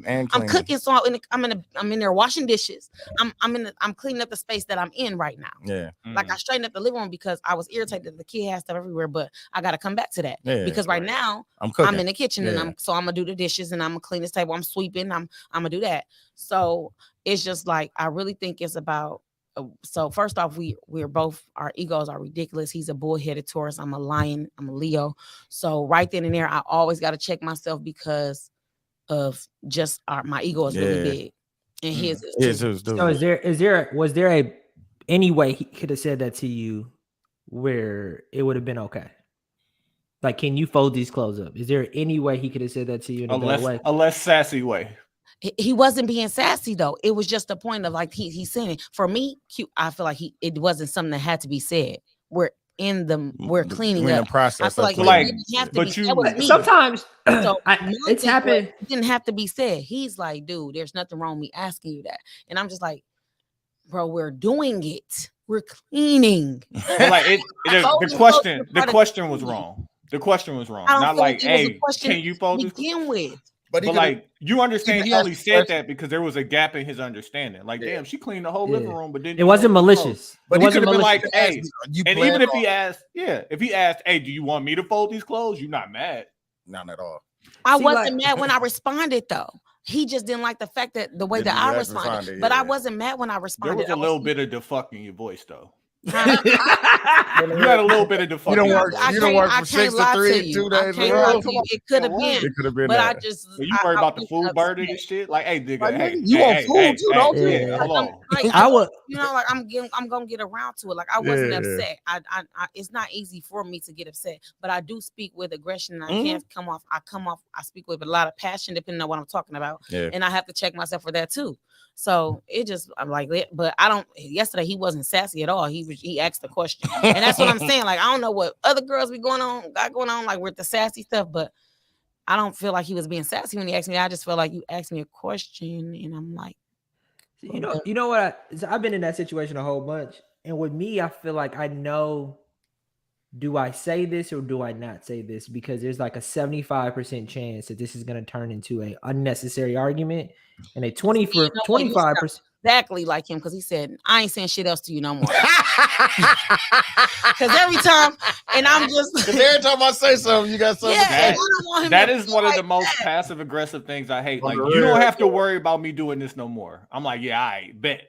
And I'm cooking, so I'm in there washing dishes. I'm cleaning up the space that I'm in right now. Yeah. Like I straightened up the living room because I was irritated that the kid has stuff everywhere, but I got to come back to that because right now I'm in the kitchen and I'm gonna do the dishes and I'm gonna clean this table. I'm sweeping. I'm gonna do that. So it's just like I really think it's about. So first off, we're both, our egos are ridiculous. He's a bullheaded Taurus. I'm a lion. I'm a Leo. So right then and there, I always got to check myself because of just my ego is really big, and his is too. So was there any way he could have said that to you where it would have been okay? Like, can you fold these clothes up? Is there any way he could have said that to you in a less sassy way? He wasn't being sassy though. It was just a point of like he's saying it. For me, I feel like it wasn't something that had to be said. We're cleaning up. Process. I feel like sometimes it's happened. It didn't have to be said. He's like, dude, there's nothing wrong with me asking you that. And I'm just like, bro, we're doing it. We're cleaning. Like the question was wrong. The question was wrong. Not like, hey, can you fold this? Begin with. But like, you understand, he only said that because there was a gap in his understanding. Like, damn, she cleaned the whole living room, but didn't. It wasn't malicious. But he could have been like, hey, and even if he asked, hey, do you want me to fold these clothes? You're not mad. Not at all. I wasn't mad when I responded though. He just didn't like the fact that the way that I responded. But I wasn't mad when I responded. There was a little bit of defuck in your voice though. You had a little bit of defuck. You don't work from 6 to 3, 2 days in a row. It could have been. It could have been. But that. I just. So you worry about the food burning and shit. Like, hey, nigga, hey, you want food too, don't you? Yeah, hold on. I would. Like I'm gonna get around to it. Like I wasn't upset. I it's not easy for me to get upset, but I do speak with aggression. And I can't come off. I speak with a lot of passion, depending on what I'm talking about, and I have to check myself for that too. So it just, I'm like, but I don't. Yesterday he wasn't sassy at all. He asked the question, and that's what I'm saying. Like I don't know what other girls got going on, like with the sassy stuff, but I don't feel like he was being sassy when he asked me. I just feel like you asked me a question, and I'm like, you know what? I've been in that situation a whole bunch, and with me, I feel like I know do I say this or do I not say this? Because there's like a 75% chance that this is going to turn into a unnecessary argument, and a 25%. Exactly like him, because he said, I ain't saying shit else to you no more. Because every time, and I'm just every time I say something, you got something to say. That is one of the most passive aggressive things I hate. Like, you don't have to worry about me doing this no more. I'm like, yeah, I bet.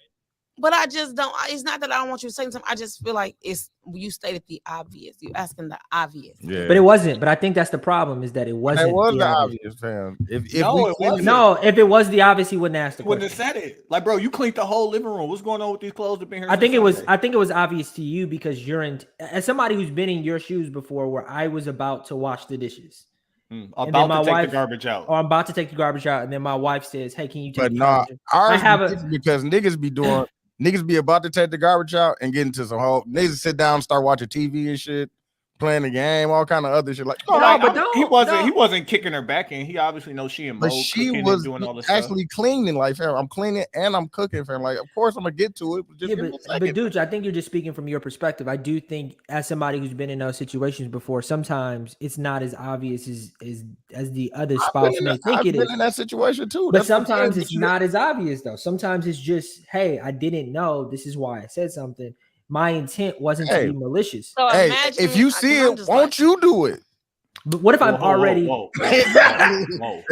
But I just don't. It's not that I don't want you to say something. I just feel like you stated the obvious. You asking the obvious. Yeah. But it wasn't. But I think that's the problem, is that it wasn't. It was the obvious, fam. If it was the obvious, he wouldn't ask the question. Wouldn't have said it. Like, bro, you cleaned the whole living room. What's going on with these clothes that been here? I think it was obvious to you because as somebody who's been in your shoes before, where I was about to wash the dishes. About to take the garbage out. Or I'm about to take the garbage out, and then my wife says, "Hey, can you take?" But no, because niggas be doing. Niggas be about to take the garbage out and get into some whole niggas sit down, start watching TV and shit, playing the game, all kind of other shit. Like, he wasn't kicking her back in. He obviously knows she in mode. But she was doing all this actually cleaning. Like, fam, I'm cleaning and I'm cooking, fam. Like, of course I'm gonna get to it. But dude, I think you're just speaking from your perspective. I do think, as somebody who's been in those situations before, sometimes it's not as obvious as the other spouse may think it is. I've been in that situation too. But sometimes it's not as obvious though. Sometimes it's just, hey, I didn't know. This is why I said something. My intent wasn't to be malicious. So hey, if you see it, won't you do it? But what if I'm already exactly? No.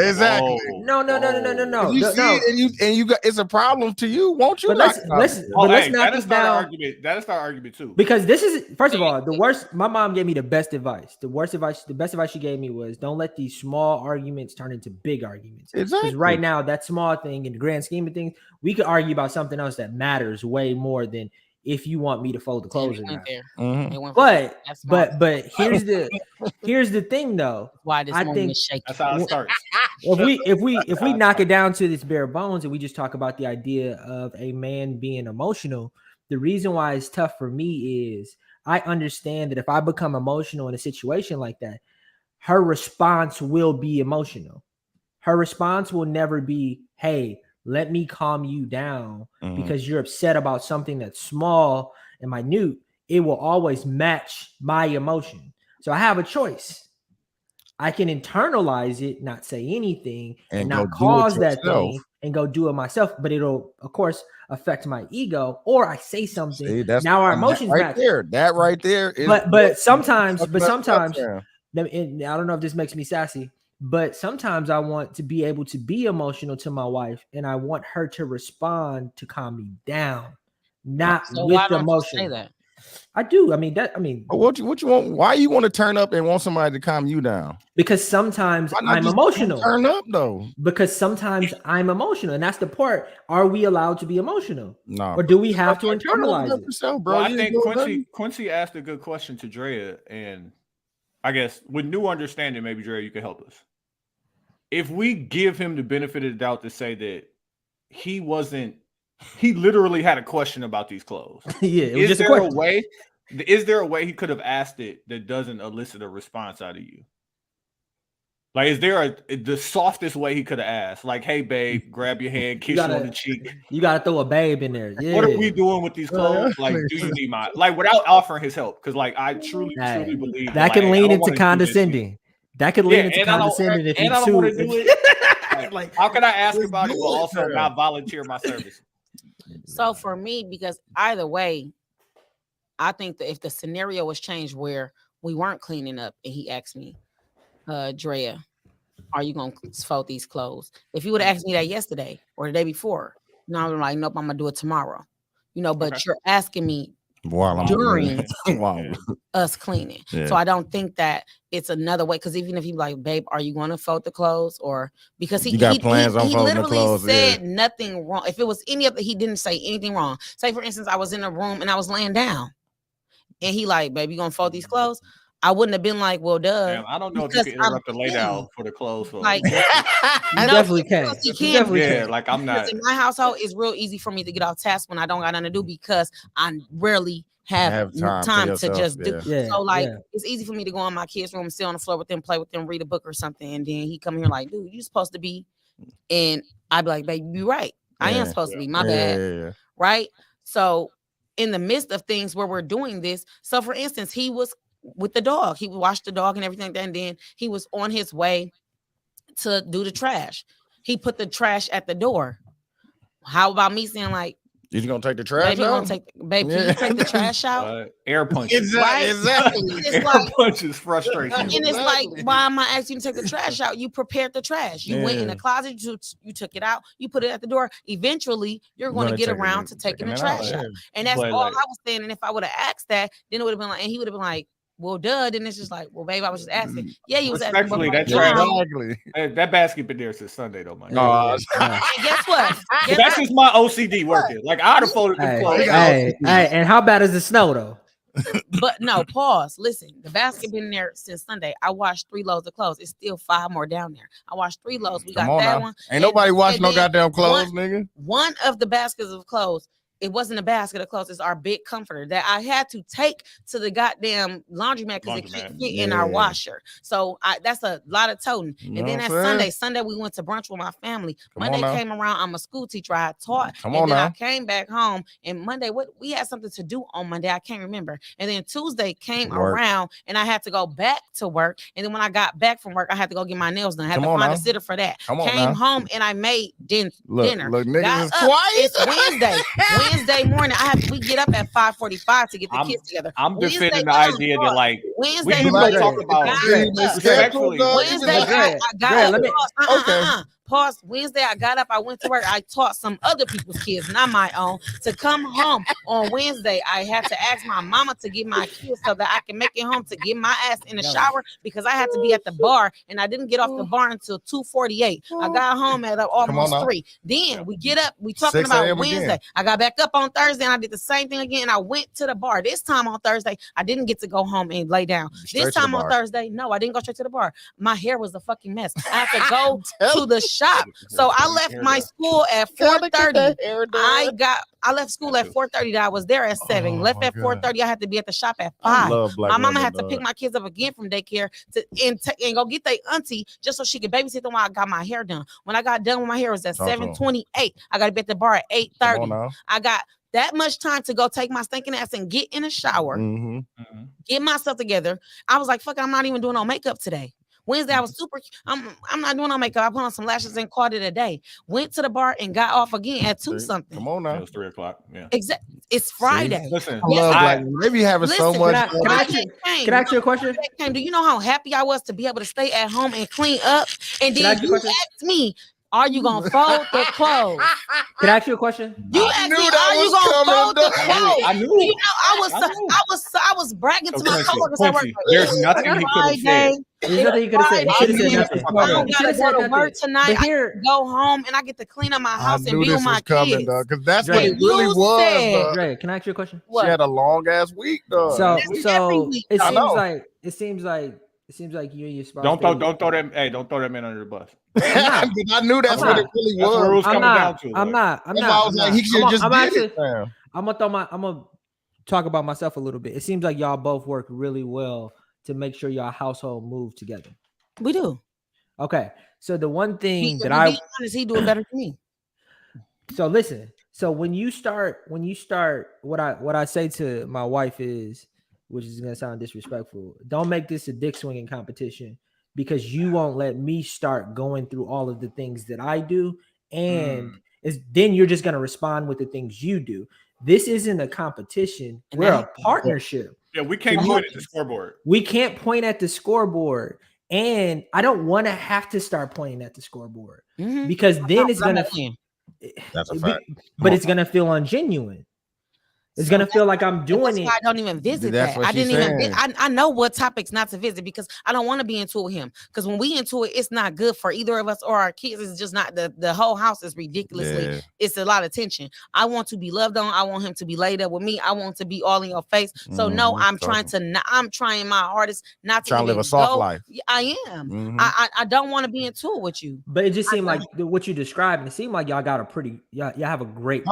You see it and you got it's a problem to you, won't you? But let's knock this down. That is our argument too. Because this is, first of all, the worst. My mom gave me the best advice. The best advice she gave me was, don't let these small arguments turn into big arguments. Exactly. Because right now, that small thing, in the grand scheme of things, we could argue about something else that matters way more than if you want me to fold the clothes or not. Mm-hmm. But here's the thing though. Why this moment is shaky. That's how it starts. If we knock it down to this bare bones and we just talk about the idea of a man being emotional, the reason why it's tough for me is I understand that if I become emotional in a situation like that, her response will be emotional. Her response will never be, hey, let me calm you down because you're upset about something that's small and minute. It will always match my emotion. So I have a choice. I can internalize it, not say anything, and not cause that thing and go do it myself. But it'll, of course, affect my ego. Or I say something. See, now our emotions right there. That right there is. But sometimes, I don't know if this makes me sassy. But sometimes I want to be able to be emotional to my wife, and I want her to respond to calm me down, not with emotion. Say that? I do. But what you want? Why you want to turn up and want somebody to calm you down? Because sometimes I'm emotional. Turn up though. Because sometimes I'm emotional, and that's the part. Are we allowed to be emotional? No. Or do we have to internalize it? Yourself, bro. Well, I think Quincy asked a good question to Drea, and I guess with new understanding, maybe Drea, you can help us. If we give him the benefit of the doubt to say that he literally had a question about these clothes. Yeah. Is there a way he could have asked it that doesn't elicit a response out of you? Like, is there the softest way he could have asked? Like, hey, babe, grab your hand, kiss you on the cheek. You got to throw a babe in there. Yeah. What are we doing with these clothes? Like, do you need my, like, without offering his help? Because, like, I truly believe that can lean into condescending. That could lead into condescending if you too. Like, how can I ask about it but also not volunteer my service? So for me, because either way, I think that if the scenario was changed where we weren't cleaning up and he asked me, Drea, are you gonna fold these clothes? If you would have asked me that yesterday or the day before, I'm like, nope, I'm gonna do it tomorrow. But you're asking me during us cleaning. Yeah. So I don't think that it's another way, because even if you like, babe, are you going to fold the clothes? Or because he literally said nothing wrong. If it was any of it, he didn't say anything wrong. Say for instance, I was in a room and I was laying down and he like, babe, you gonna fold these clothes? I wouldn't have been like, well, duh. Damn, I don't know if you can interrupt the lay down for the clothes. Like, you definitely can. You can. Like I'm not. In my household, it's real easy for me to get off task when I don't got nothing to do because I rarely have time to just do. Yeah. So like, it's easy for me to go in my kids' room, sit on the floor with them, play with them, read a book or something, and then he come here like, dude, you supposed to be, and I'd be like, babe, you're right. I am supposed to be. My bad. Right. So in the midst of things where we're doing this, so for instance, he was with the dog. He washed the dog and everything. And then he was on his way to do the trash. He put the trash at the door. How about me saying like, You gonna take the trash baby, out? can you take the trash out? Air punches. Right? Exactly. It's Air like, punches frustration. and it's like, why am I asking you to take the trash out? You prepared the trash. You went in the closet, you took it out, you put it at the door. Eventually, you're going to get around to taking the trash out. And that's all I was saying. And if I would have asked that, then it would have been like, and he would have been like, well, duh. Then it's just like, well, babe, I was just asking. Yeah, you was asking. Respectfully, that trash. That basket been there since Sunday, though, man. No, And guess what? That's just my OCD working. Like I'd have folded the clothes. Hey, and how bad is the snow though? But no, pause. Listen, the basket been there since Sunday. I washed 3 loads of clothes. It's still 5 more down there. I washed 3 loads. We got that one. Ain't nobody washing no goddamn clothes, nigga. One of the baskets of clothes, it wasn't a basket of clothes. It's our big comforter that I had to take to the goddamn laundromat because it can't fit in our washer. So that's a lot of toting. And then that Sunday we went to brunch with my family. Monday came around. I'm a school teacher. I taught. I came back home. And Monday, we had something to do on Monday. I can't remember. And then Tuesday came around and I had to go back to work. And then when I got back from work, I had to go get my nails done. I had to find a sitter for that. Came home and I made dinner. Look, niggas is quiet. It's Wednesday morning, we get up at 5:45 to get the kids together. I'm defending the idea that like Wednesday, we talk about respectfully. Wednesday, I got up. Pause. Wednesday, I got up. I went to work. I taught some other people's kids, not my own, to come home. On Wednesday, I had to ask my mama to get my kids so that I can make it home to get my ass in the shower because I had to be at the bar and I didn't get off the bar until 2:48. I got home at almost 3. Then we get up. We talking about Wednesday. Again. I got back up on Thursday and I did the same thing again. And I went to the bar. This time on Thursday, I didn't get to go home and lay down. This time on Thursday, no, I didn't go straight to the bar. My hair was a fucking mess. I had to go to the shop. So I left my school at 4:30. I left school at 4:30. I was there at 7. Left at 4:30. I had to be at the shop at 5. My mama had to pick my kids up again from daycare and go get their auntie just so she could babysit them while I got my hair done. When I got done with my hair, it was at 7:28. I got to be at the bar at 8:30. I got that much time to go take my stinking ass and get in a shower, get myself together. I was like, fuck it, I'm not even doing no makeup today. Wednesday, I was I'm not doing no makeup. I put on some lashes and called it a day. Went to the bar and got off again at 2 something. Come on now. It was 3 o'clock. Yeah. Exactly. It's Friday. Listen, maybe having so much. Can I ask you a question? Do you know how happy I was to be able to stay at home and clean up? And then you asked me, are you gonna fold the clothes? Can I ask you a question? You asked me, are you gonna fold the clothes? I knew. You know, I was bragging to my coworkers at work. There's nothing he could have said. There's nothing you could have said. You should have said nothing. I don't gotta go to work tonight. I go home and I get to clean up my house and be with my kids. Because that's what it really was. Dre, can I ask you a question? She had a long ass week, though. So it seems like you and your spouse. Don't throw them. Hey, don't throw that man under the bus. I knew that's what it really was. I'm not. I was like, he should just did it. I'm gonna talk about myself a little bit. It seems like y'all both work really well to make sure y'all household move together. We do. Okay. So the one thing he do it better than me. So listen. So when you start, what I say to my wife is, which is gonna sound disrespectful, don't make this a dick swinging competition because you won't let me start going through all of the things that I do, and then you're just gonna respond with the things you do. This isn't a competition. We're a partnership. Yeah, we can't point at the scoreboard. We can't point at the scoreboard. And I don't want to have to start pointing at the scoreboard because then it's going to, that's a fact. But it's going to feel ungenuine. It's gonna feel like I'm doing it. I don't even visit that. I didn't even. I know what topics not to visit because I don't want to be into it with him. Because when we into it, it's not good for either of us or our kids. It's just not the whole house is ridiculously. Yeah. It's a lot of tension. I want to be loved on. I want him to be laid up with me. I want to be all in your face. So no, I'm trying to. I'm trying my hardest not to live a soft life. I am. I don't want to be into it with you. But it just seemed like what you described. It seemed like y'all got a pretty. Y'all have a great.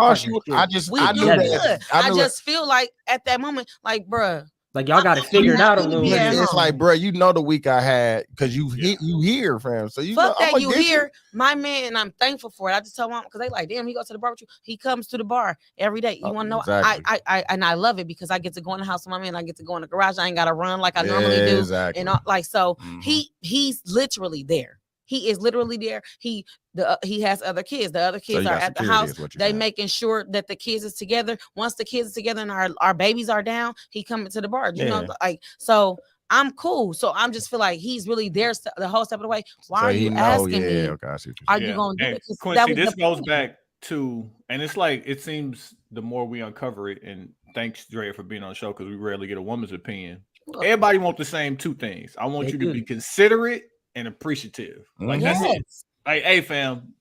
I just feel like at that moment, like, bruh, Like y'all got to figure it out a little Yeah. bit. It's like, bro, you know the week I had because you hear, fam. So you Fuck know, that, you hear my man, and I'm thankful for it. I just tell mom because they like, damn, he go to the bar with you. He comes to the bar every day. You want to know? Exactly. I and I love it because I get to go in the house with my man. I get to go in the garage. I ain't got to run like I normally do. Exactly. And like so, Mhm. he's literally there. He is literally there. He has other kids. The other kids you are got at the security house. is what you're They saying. making sure that the kids is together. Once the kids is together and our babies are down, he coming to the bar. You know, Yeah. like so. I'm cool. So I'm just feel like he's really there the whole step of the way. Why So are he you know, asking me? Okay, I see what you're Are saying. you going to do And it? 'Cause Quincy, that was this the goes point. back to, and it's like it seems the more we uncover it, and thanks Drea for being on the show because we rarely get a woman's opinion. Everybody wants the same two things. I want They you to do. be considerate and appreciative. Like that's it. Yes. Like, hey, fam,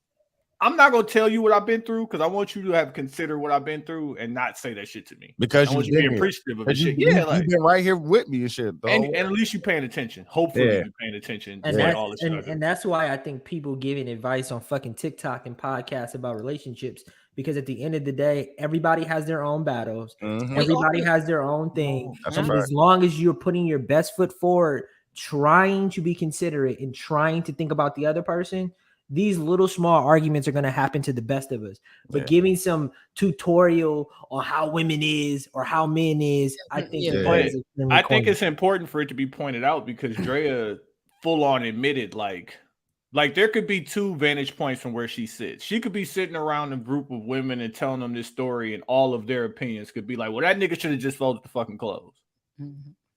I'm not gonna tell you what I've been through because I want you to have considered what I've been through and not say that shit to me. Because I want you've you to been be here. appreciative of the Because shit. you've Like, been right here with me and shit. and at least you're paying attention. Hopefully, Yeah. you're paying attention And to that's all the shit. and that's why I think people giving advice on fucking TikTok and podcasts about relationships, because at the end of the day, everybody has their own battles. Mhm. Everybody has their own thing. That's a And fact. as long as you're putting your best foot forward, trying to be considerate and trying to think about the other person, these little small arguments are going to happen to the best of us. But Yeah. giving some tutorial on how women is or how men is, I think Yeah. that is extremely I think corny. it's important for it to be pointed out because Drea full on admitted like there could be two vantage points from where she sits. She could be sitting around a group of women and telling them this story, and all of their opinions could be like, well, that nigga should have just folded the fucking clothes.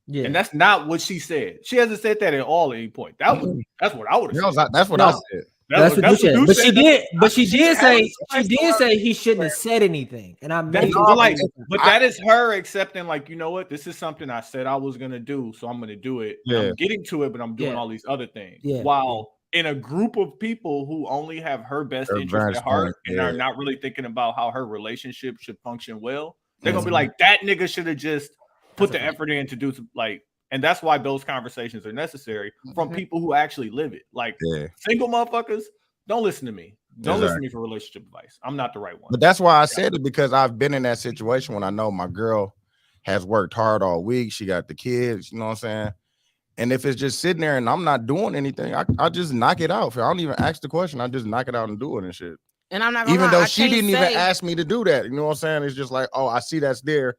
Yeah. And that's not what she said. She hasn't said that at all at any point. That's what I would have said. That's what No. I said. That's what you said. you But said. she did. But she She did say. added She spice did to her- say he shouldn't have said anything. And I That's made. but like, but that is her accepting, like, you know what, this is something I said I was gonna do, so I'm gonna do it. And Yeah. I'm getting to it, but I'm doing Yeah. all these other things. Yeah. While in a group of people who only have her best Her interest best at heart point, and yeah. are not really thinking about how her relationship should function well, they're That's gonna be like, that nigga should have just put the effort in to do some, like, and that's why those conversations are necessary from people who actually live it. Like Yeah. single motherfuckers, don't listen to me. Don't listen to Exactly. me for relationship advice. I'm not the right one. But that's why I said it, because I've been in that situation when I know my girl has worked hard all week. She got the kids, you know what I'm saying? And if it's just sitting there and I'm not doing anything, I just knock it out. I don't even ask the question. I just knock it out and do it and shit. And I'm not gonna Even lie, though I she can't didn't even say- ask me to do that. You know what I'm saying? It's just like, oh, I see that's there.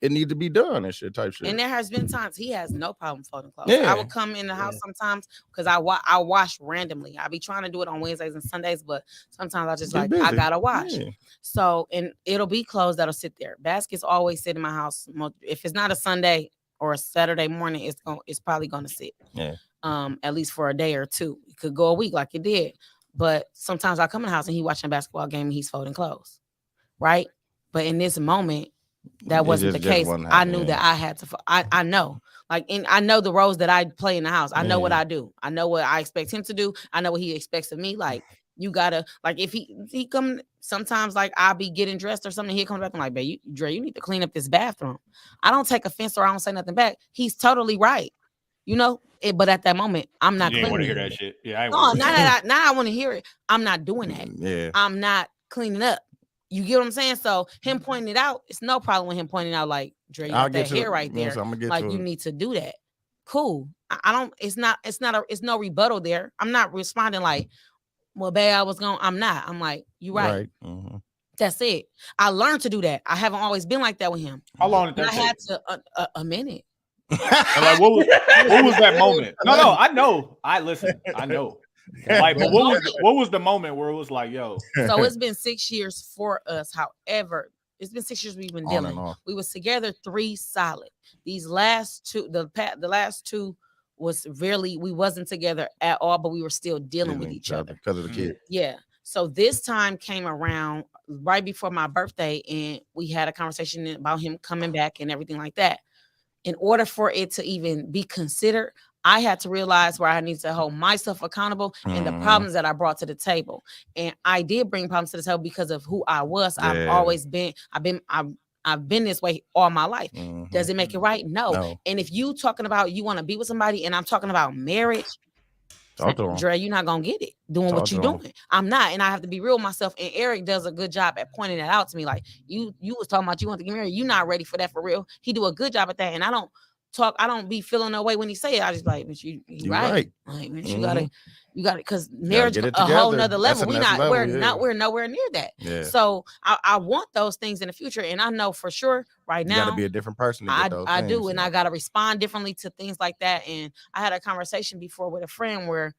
It need to be done and shit type shit. And there has been times he has no problem folding clothes. Yeah. I would come in the house sometimes because I wash randomly. I be trying to do it on Wednesdays and Sundays, but sometimes I just Get like busy. I gotta wash. Yeah. So and it'll be clothes that'll sit there. Baskets always sit in my house. If it's not a Sunday or a Saturday morning, it's probably gonna sit. Yeah. At least for a day or two. It could go a week like it did. But sometimes I come in the house and he watching a basketball game and he's folding clothes. Right. But in this moment, that It wasn't just the case. wasn't I knew happening. that I had to. I know, like, and I know the roles that I play in the house. I know what Yeah. I do. I know what I expect him to do. I know what he expects of me. Like, you gotta, like, if he come, sometimes like I'll be getting dressed or something. He comes back and like, babe, Dre, you need to clean up this bathroom. I don't take offense or I don't say nothing back. He's totally right. You know, but at that moment, I'm not You didn't want to cleaning hear it. that shit. Yeah, I ain't No, wanna now hear that. that I want to hear it, I'm not doing that. Yeah. I'm not cleaning up. You get what I'm saying? So him pointing it out, it's no problem with him pointing out like, Dre, you I'll got get that to hair it. right You know, there. so I'm gonna get Like to you it. need to do that. Cool. I don't. It's no rebuttal there. I'm not responding like, well, babe, I was going. I'm not. I'm like, you right. Mhm. That's it. I learned to do that. I haven't always been like that with him. How long did And that I take? had to a minute. And like, what was that moment? No, I know. I listen. I know. Like, but what was the moment where it was like, yo, So it's been 6 years for us. However, it's been 6 years we've been On and dealing. off. We was together 3 solid. These last two, the last two was really, we wasn't together at all, but we were still dealing with each other. because of the kid. Yeah. So this time came around right before my birthday, and we had a conversation about him coming back and everything like that. In order for it to even be considered, I had to realize where I need to hold myself accountable and the Mhm. problems that I brought to the table. And I did bring problems to the table because of who I was. I've Yeah. always been, I've been this way all my life. Mhm. Does it make it right? No. No. And if you talking about you want to be with somebody and I'm talking about marriage, Talk to him. Dre, you're not gonna get it doing Talk what you're to 'em. doing. I'm not, and I have to be real with myself. And Eric does a good job at pointing that out to me. Like you was talking about you want to get married. You're not ready for that for real. He do a good job at that, and I don't be feeling no way when he say it. I just like, but you right. Like, man, you gotta, because marriage get it a whole together. nother That's level. a next level, We're nowhere near that. Yeah. So I want those things in the future, and I know for sure right You now gotta be a different person to get those I do, things, and you I know. gotta respond differently to things like that. And I had a conversation before with a friend where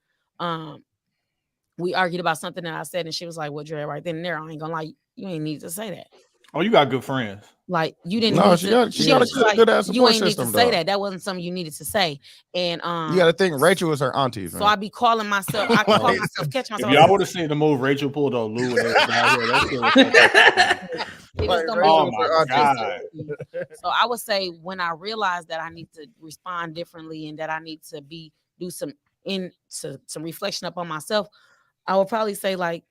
we argued about something that I said, and she was like, "Well, Dre, right then and there, I ain't gonna lie, you ain't need to say that. Oh, you got good friends. Like you didn't. No, need she to, got she was a like, good ass you support ain't need to system, say though. that. That wasn't something you needed to say. And You gotta think Rachel was her auntie, so man. I be calling myself. I call Like- myself, catch If myself. y'all would have seen the move Rachel pulled on Lou when they was down here, that's It was Like, gonna oh be- my God. So I would say when I realized that I need to respond differently and that I need to do some reflection up on myself, I would probably say like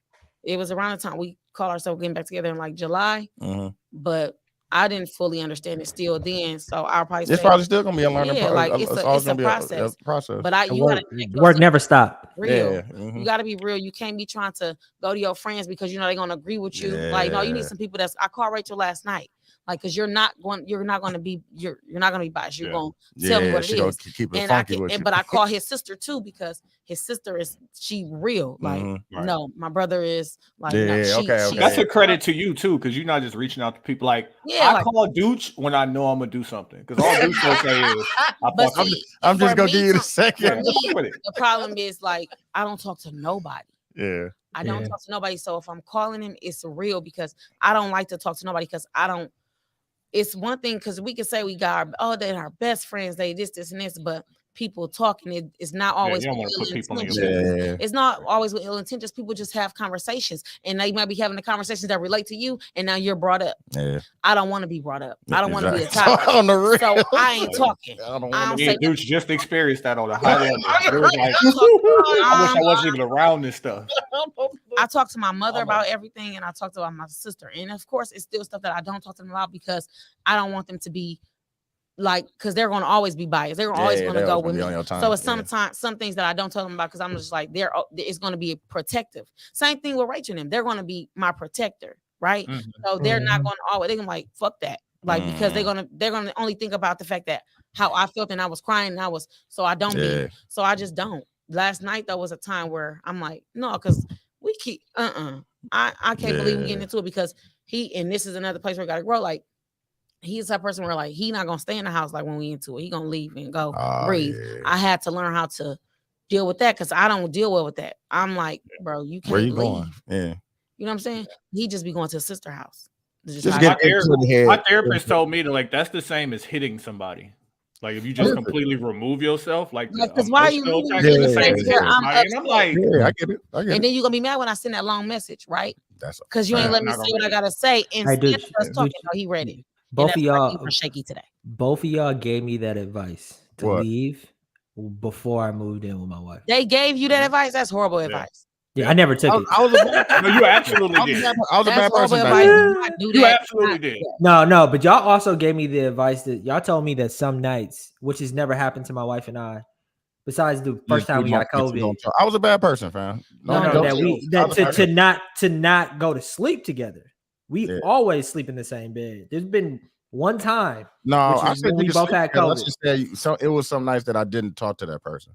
it was around the time we call ourselves getting back together in like July, Mhm. but I didn't fully understand it still then. So I'll probably It's say probably still gonna be a learning Yeah, like, it's a- always it's a gonna be process. process. but I The you work, gotta take the work yourself never stopped. real. Yeah. mhm. You got to be real. You can't be trying to go to your friends because you know they're gonna agree with you. Like, no, you need Yeah. some people I called Rachel last night. Like, because you're not gonna be biased. You're Yeah. gonna tell me Yeah, what she it gonna is. keep it And I funky can, with you. but I call his sister too because his sister she real. Like, Mhm. Right. no, my brother is like, Yeah, no, okay, okay. That's a credit to you too, because you're not just reaching out to people. Like Yeah, I like- call Dooch when I know I'm gonna do something, because all Dooch gonna say is, I But fuck see, I'm just for gonna me, give you the for second. me, fuck with it. the problem is like I don't talk to nobody. Yeah. I don't Yeah. talk to nobody. So if I'm calling him, it's real because I don't like to talk to nobody because I don't. It's one thing because we can say we got they're our best friends, they this, and this, but people talking, it's not always you don't with wanna put ill people in your intentions. Yeah. It's not always with ill intentions. People just have conversations, and they might be having the conversations that relate to you, and now you're brought up. Yeah. I don't want to be brought up. I don't want to be a Exactly. topic. On the real. So I ain't talking. I don't I wanna don't Me say and Dooch just experienced that on a high level. It was like, I I wish I wasn't even around this stuff. I talk to my mother about everything, and I talk to my sister, and of course, it's still stuff that I don't talk to them about because I don't want them to be like, because they're going to always be biased. They're always going to they go always with gonna me. be on your time, So it's yeah. some things that I don't tell them about because I'm just like it's going to be protective. Same thing with Rachel and them. They're going to be my protector, right? Mhm. So they're not Mhm. going to always. They're going to like fuck that, like because they're gonna only think about the fact that how I felt and I was crying and so I don't Yeah. be. So I just don't. Last night there was a time where I'm like, no, because we keep I can't believe we getting Yeah. into it because and this is another place where we gotta grow. Like he's that person where like he not gonna stay in the house like when we into it. He gonna leave and go Oh, breathe. yeah. I had to learn how to deal with that because I don't deal well with that. I'm like, bro, you can't Where you leave. going? Yeah. You know what I'm saying? He just be going to his sister house. Just how get My into the head. My therapist told me that like that's the same as hitting somebody. Like if you just Perfect. completely remove yourself, like the Like, 'cause why are you emotional leaving attack me is the in same the as face hitting where somebody. And I'm like, Yeah, I get it. and then you're gonna be mad when I send that long message, right? That's Because you ain't fact. let me Not say gonna what I gotta say. And Hey, dude, us talking, no, he ready. Both of And that's why y'all, he was shaky today. both of y'all gave me that advice to What? leave before I moved in with my wife. They gave you that advice. That's horrible advice. Yeah, I never took it. I was a bad no, you absolutely I was a did. bad, I was a That's bad horrible person back advice. then. Do not do You that. absolutely Do not did. do that. No, but y'all also gave me the advice that y'all told me that some nights, which has never happened to my wife and I, besides the first time we got COVID. I was a bad person, fam. No, don't that chill. I was a bad to not go to sleep together. We Yeah. always sleep in the same bed. There's been one time. No, which I is said when you we could both sleep had together. I COVID. just said it was some nights that I didn't talk to that person.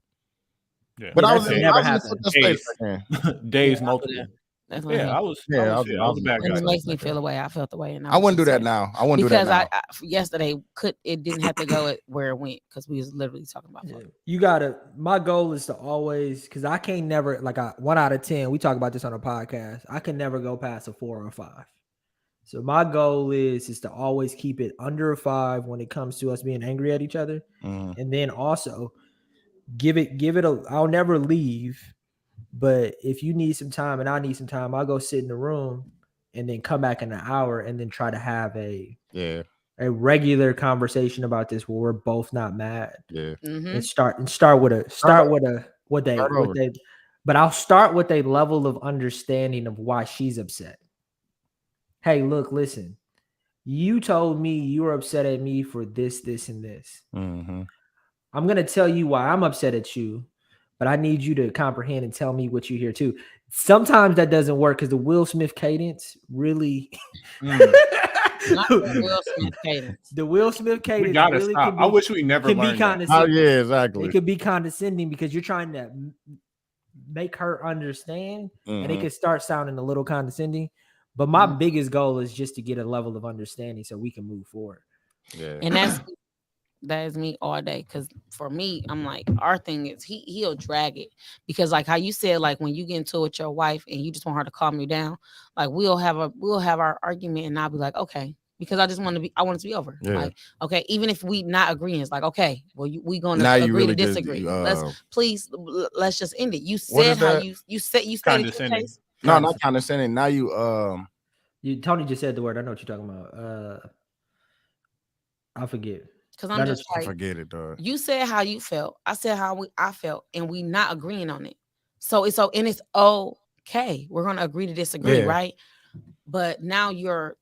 Yeah. But Yeah, I was that's in, never I was in a happened. fucked up state back then. Days Yeah, multiple. That's what Yeah, I was a bad When guy. it makes me feel the way I felt the way, and I wouldn't do that just now. I wouldn't do because that now. I yesterday it didn't have to go where it went because we was literally talking about fuck. You gotta. My goal is to always, because I can't never like a 1 out of 10. We talk about this on a podcast. I can never go past a 4 or a 5. So my goal is to always keep it under a 5 when it comes to us being angry at each other, and then also give it a. I'll never leave, but if you need some time and I need some time, I'll go sit in the room and then come back in an hour and then try to have a regular conversation about this where we're both not mad. Yeah. And start with a but I'll start with a level of understanding of why she's upset. Hey, look, listen, you told me you were upset at me for this, and this. I'm going to tell you why I'm upset at you, but I need you to comprehend and tell me what you hear too. Sometimes that doesn't work because the Will Smith cadence really. Not the Will Smith cadence. The Will Smith cadence We gotta really stop. I wish we never can be learned that. Oh condescending. yeah, exactly. It could be condescending because you're trying to make her understand, and it could start sounding a little condescending. But my biggest goal is just to get a level of understanding so we can move forward. Yeah. And that is me all day. Because for me, I'm like, our thing is he'll drag it, because like how you said, like when you get into it with your wife and you just want her to calm you down, like we'll have our argument, and I'll be like, okay, because I want it to be over. Yeah. Like, okay, even if we not agreeing, it's like, okay, well, we gonna Now you agree really to just, disagree. Let's just end it. You What said is how that? you said your Condescending. case. No, not condescending. Now you Tony just said the word. I know what you're talking about. I forget. Because I'm just I like, forget it, dog. you said how you felt. I said how I felt, and we not agreeing on it. So it's okay. We're gonna agree to disagree, Yeah. right? But now you're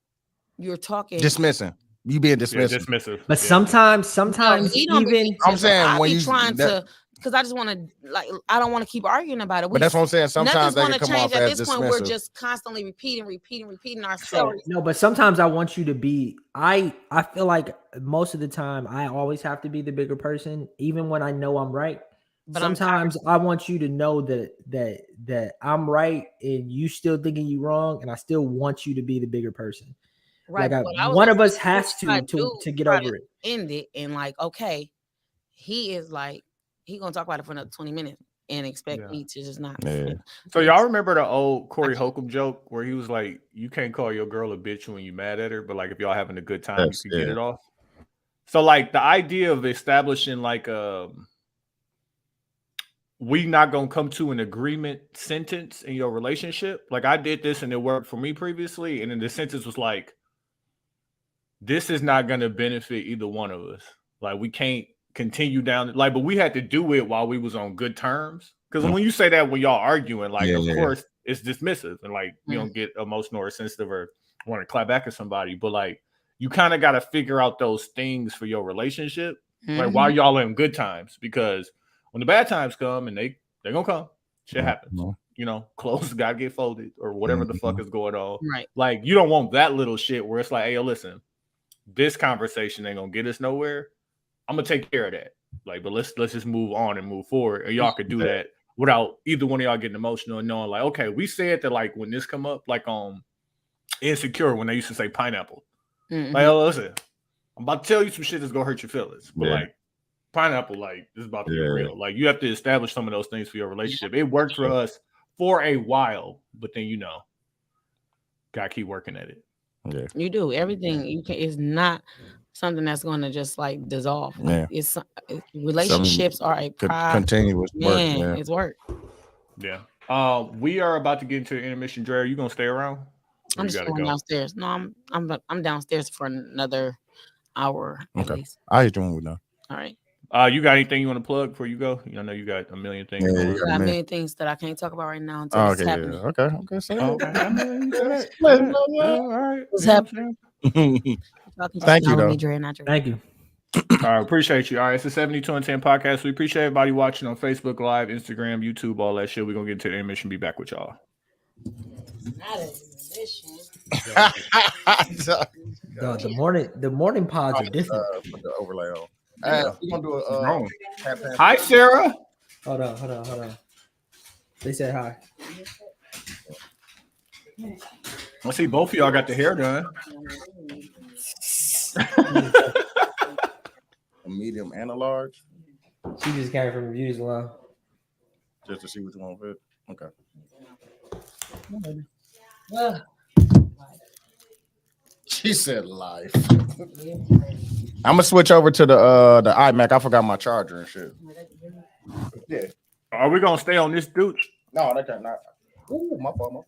talking. Dismissing. You being Yeah, dismissive. dismissive. But Yeah. sometimes he don't even be I'm saying I when be you trying that- to, because I just want to, like, I don't want to keep arguing about it. But that's what I'm saying. Sometimes they nothing's can gonna come change off at as this point. We're dismissive. just constantly repeating so, ourselves. no, but sometimes I want you to be. I feel like most of the time I always have to be the bigger person, even when I know I'm right. But Sometimes I want you to know that I'm right and you still thinking you wrong, and I still want you to be the bigger person. right. Like but I was one gonna of us say, has try to get try over it. end it, and like, okay, he is like, he gonna talk about it for another 20 minutes and expect me to just not. Yeah. So y'all remember the old Corey Holcomb joke where he was like, "You can't call your girl a bitch when you mad at her, but like if y'all having a good time, Yes, you can get yeah. it off." So like the idea of establishing like we not gonna come to an agreement sentence in your relationship. Like I did this and it worked for me previously, and then the sentence was like, "This is not gonna benefit either one of us. Like we can't continue down like, but we had to do it while we was on good terms." Because when you say that when y'all arguing, like Yeah, of yeah. course it's dismissive and like you don't get emotional or sensitive or want to clap back at somebody, but like you kind of got to figure out those things for your relationship, like while y'all in good times, because when the bad times come, and they're gonna come, shit happens. You know, clothes gotta get folded or whatever the fuck is going on. Right. Like you don't want that little shit where it's like, hey, yo, listen, this conversation ain't gonna get us nowhere. I'm gonna take care of that. Like, but let's just move on and move forward. And y'all could do that without either one of y'all getting emotional and knowing, like, okay, we said that like when this come up, like Insecure, when they used to say pineapple. Like, oh, listen, I'm about to tell you some shit that's gonna hurt your feelings. But like pineapple, like this is about to be real. Like you have to establish some of those things for your relationship. It worked for us for a while, but then gotta keep working at it. Yeah. You do everything you can. It's not something that's going to just like dissolve. Yeah. It's relationships are a continuous work. Yeah. It's work. Yeah. We are about to get into intermission. Dre, are you gonna stay around? I'm just going downstairs. No, I'm downstairs for another hour at least. I'll hit you when we're done. All right. You got anything you want to plug before you go? I know you got a million things. Yeah, going you on. I got a million things that I can't talk about right now until it's happening. Okay. Say Okay. All right. What's happening? Thank you, though. Thank you. All right, appreciate you. All right, it's the 72 and 10 podcast. We appreciate everybody watching on Facebook Live, Instagram, YouTube, all that shit. We're gonna get into the intermission. Be back with y'all. The morning pods are different. Put the overlay on. We're gonna do a Hi, Sarah. Hold on. They said hi. I see both of y'all got the hair done. A medium and a large, She just came from reviews alone. just to see which one fit. Okay. She said life. I'm gonna switch over to the iMac. I forgot my charger and shit. Yeah. Are we gonna stay on this dude? No, that can't not. Ooh, my fault.